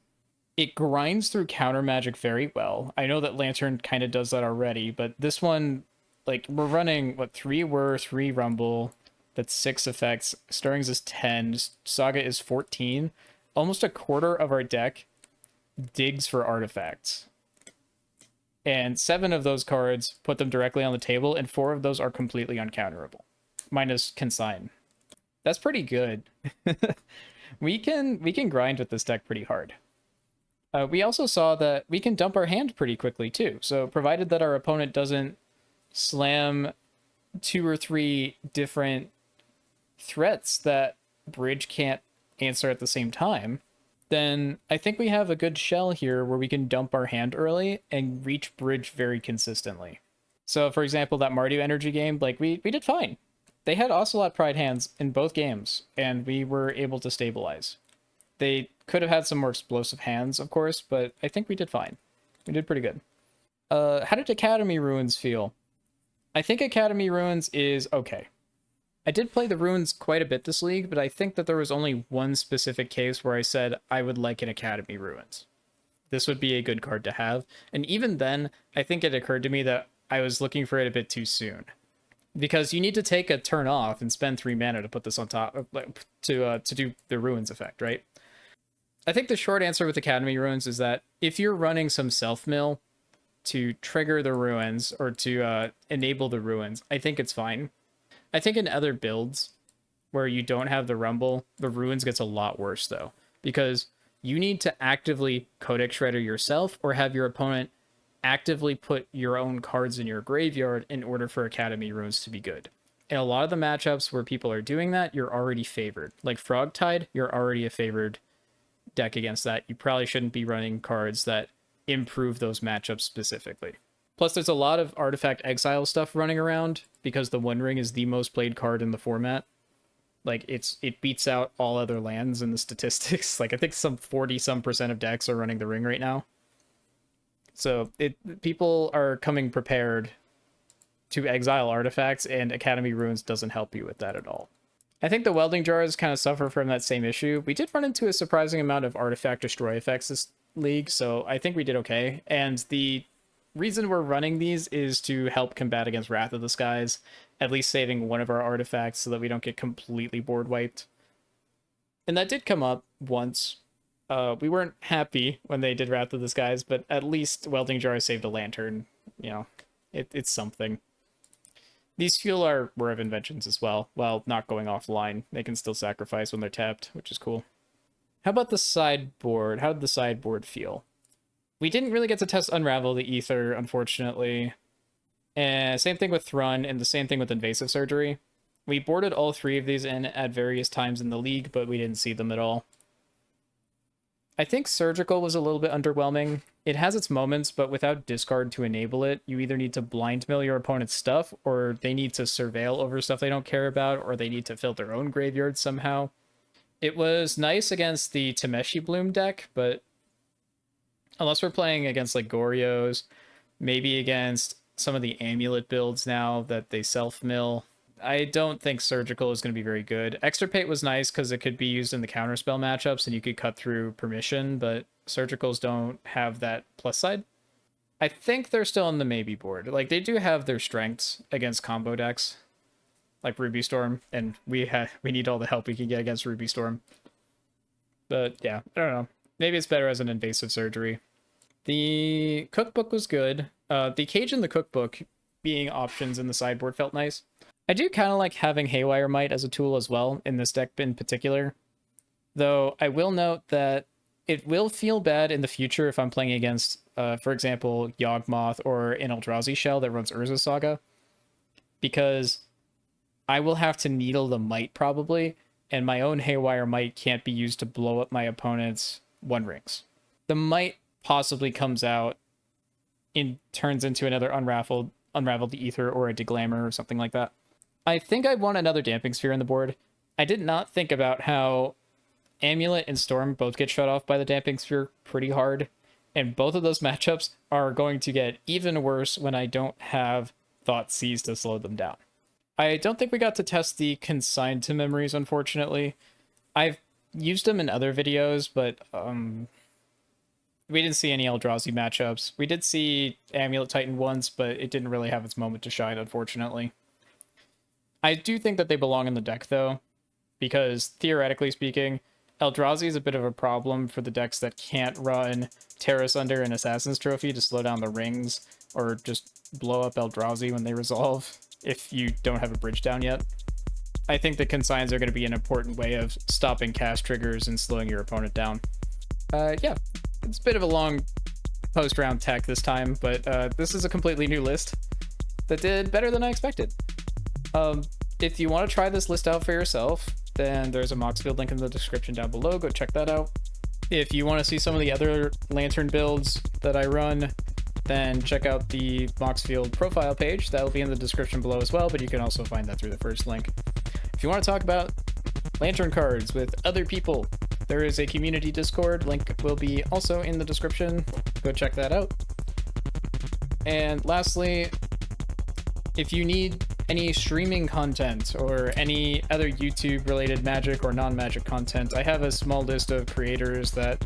it grinds through counter magic very well. I know that Lantern kind of does that already, but this one, like, we're running, 3 Whir, 3 Rumble, that's 6 effects, Stirrings is 10, Saga is 14. Almost a quarter of our deck digs for artifacts. And 7 of those cards put them directly on the table, and 4 of those are completely uncounterable. Minus Consign. That's pretty good. We can grind with this deck pretty hard. We also saw that we can dump our hand pretty quickly too. So provided that our opponent doesn't slam 2 or 3 different threats that bridge can't answer at the same time, then I think we have a good shell here where we can dump our hand early and reach bridge very consistently. So for example, that Mardu energy game, like we did fine. They had Ocelot Pride hands in both games, and we were able to stabilize. They could have had some more explosive hands, of course, but I think we did fine. We did pretty good. How did Academy Ruins feel? I think Academy Ruins is okay. I did play the Ruins quite a bit this league, but I think that there was only one specific case where I said I would like an Academy Ruins. This would be a good card to have. And even then, I think it occurred to me that I was looking for it a bit too soon. Because you need to take a turn off and spend 3 mana to put this on top, to do the Ruins effect, right? I think the short answer with Academy Ruins is that if you're running some self-mill to trigger the Ruins or to enable the Ruins, I think it's fine. I think in other builds where you don't have the Rumble, the Ruins gets a lot worse though, because you need to actively Codex Shredder yourself or have your opponent actively put your own cards in your graveyard in order for Academy Ruins to be good. In a lot of the matchups where people are doing that, you're already favored. Like Frogtide, you're already a favored deck against that. You probably shouldn't be running cards that improve those matchups specifically. Plus, there's a lot of Artifact Exile stuff running around because the One Ring is the most played card in the format. Like, it beats out all other lands in the statistics. Like, I think some 40-some% of decks are running the Ring right now. So people are coming prepared to exile artifacts, and Academy Ruins doesn't help you with that at all. I think the Welding Jars kind of suffer from that same issue. We did run into a surprising amount of artifact destroy effects this league, so I think we did okay. And the reason we're running these is to help combat against Wrath of the Skies, at least saving one of our artifacts so that we don't get completely board wiped. And that did come up once. We weren't happy when they did Wrath of the Skies, but at least Welding Jar saved a lantern. You know, it's something. These fuel our Whir of Inventions as well, while not going offline. They can still sacrifice when they're tapped, which is cool. How about the sideboard? How did the sideboard feel? We didn't really get to test Unravel the Ether, unfortunately. And same thing with Thrun, and the same thing with Invasive Surgery. We boarded all 3 of these in at various times in the league, but we didn't see them at all. I think Surgical was a little bit underwhelming. It has its moments, but without discard to enable it, you either need to blind mill your opponent's stuff, or they need to surveil over stuff they don't care about, or they need to fill their own graveyard somehow. It was nice against the Tameshi Bloom deck, but unless we're playing against like Gorios, maybe against some of the Amulet builds now that they self-mill, I don't think Surgical is going to be very good. Extirpate was nice because it could be used in the counterspell matchups and you could cut through permission, but Surgicals don't have that plus side. I think they're still on the maybe board. Like, they do have their strengths against combo decks, like Ruby Storm, and we need all the help we can get against Ruby Storm. But yeah, I don't know. Maybe it's better as an Invasive Surgery. The cookbook was good. The cage in the cookbook being options in the sideboard felt nice. I do kind of like having Haywire Might as a tool as well, in this deck in particular. Though I will note that it will feel bad in the future if I'm playing against, for example, Yawgmoth or an Eldrazi shell that runs Urza Saga. Because I will have to needle the Might probably, and my own Haywire Might can't be used to blow up my opponent's One Rings. The Might possibly comes out and turns into another Unravel the Ether or a Deglamour or something like that. I think I want another Damping Sphere on the board. I did not think about how Amulet and Storm both get shut off by the Damping Sphere pretty hard, and both of those matchups are going to get even worse when I don't have Thoughtseize to slow them down. I don't think we got to test the Consigned to Memories, unfortunately. I've used them in other videos, but we didn't see any Eldrazi matchups. We did see Amulet Titan once, but it didn't really have its moment to shine, unfortunately. I do think that they belong in the deck, though, because theoretically speaking, Eldrazi is a bit of a problem for the decks that can't run Terrace Under and Assassin's Trophy to slow down the rings, or just blow up Eldrazi when they resolve, if you don't have a bridge down yet. I think the consigns are going to be an important way of stopping cast triggers and slowing your opponent down. Yeah, it's a bit of a long post-round tech this time, but this is a completely new list that did better than I expected. If you want to try this list out for yourself, then there's a Moxfield link in the description down below. Go check that out. If you want to see some of the other Lantern builds that I run, then check out the Moxfield profile page. That'll be in the description below as well, but you can also find that through the first link. If you want to talk about Lantern cards with other people, there is a community Discord. Link will be also in the description. Go check that out. And lastly, if you need any streaming content or any other YouTube related Magic or non-Magic content, I have a small list of creators that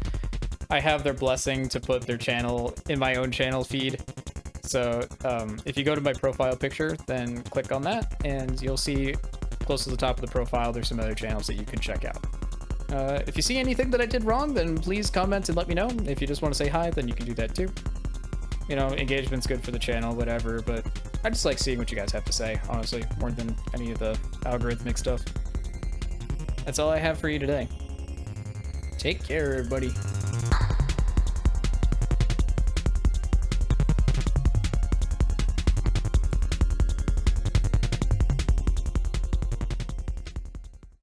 I have their blessing to put their channel in my own channel feed. So if you go to my profile picture, then click on that and you'll see close to the top of the profile there's some other channels that you can check out. If you see anything that I did wrong, then please comment and let me know. If you just want to say hi, then you can do that too. You know, engagement's good for the channel, whatever, but I just like seeing what you guys have to say, honestly, more than any of the algorithmic stuff. That's all I have for you today. Take care, everybody.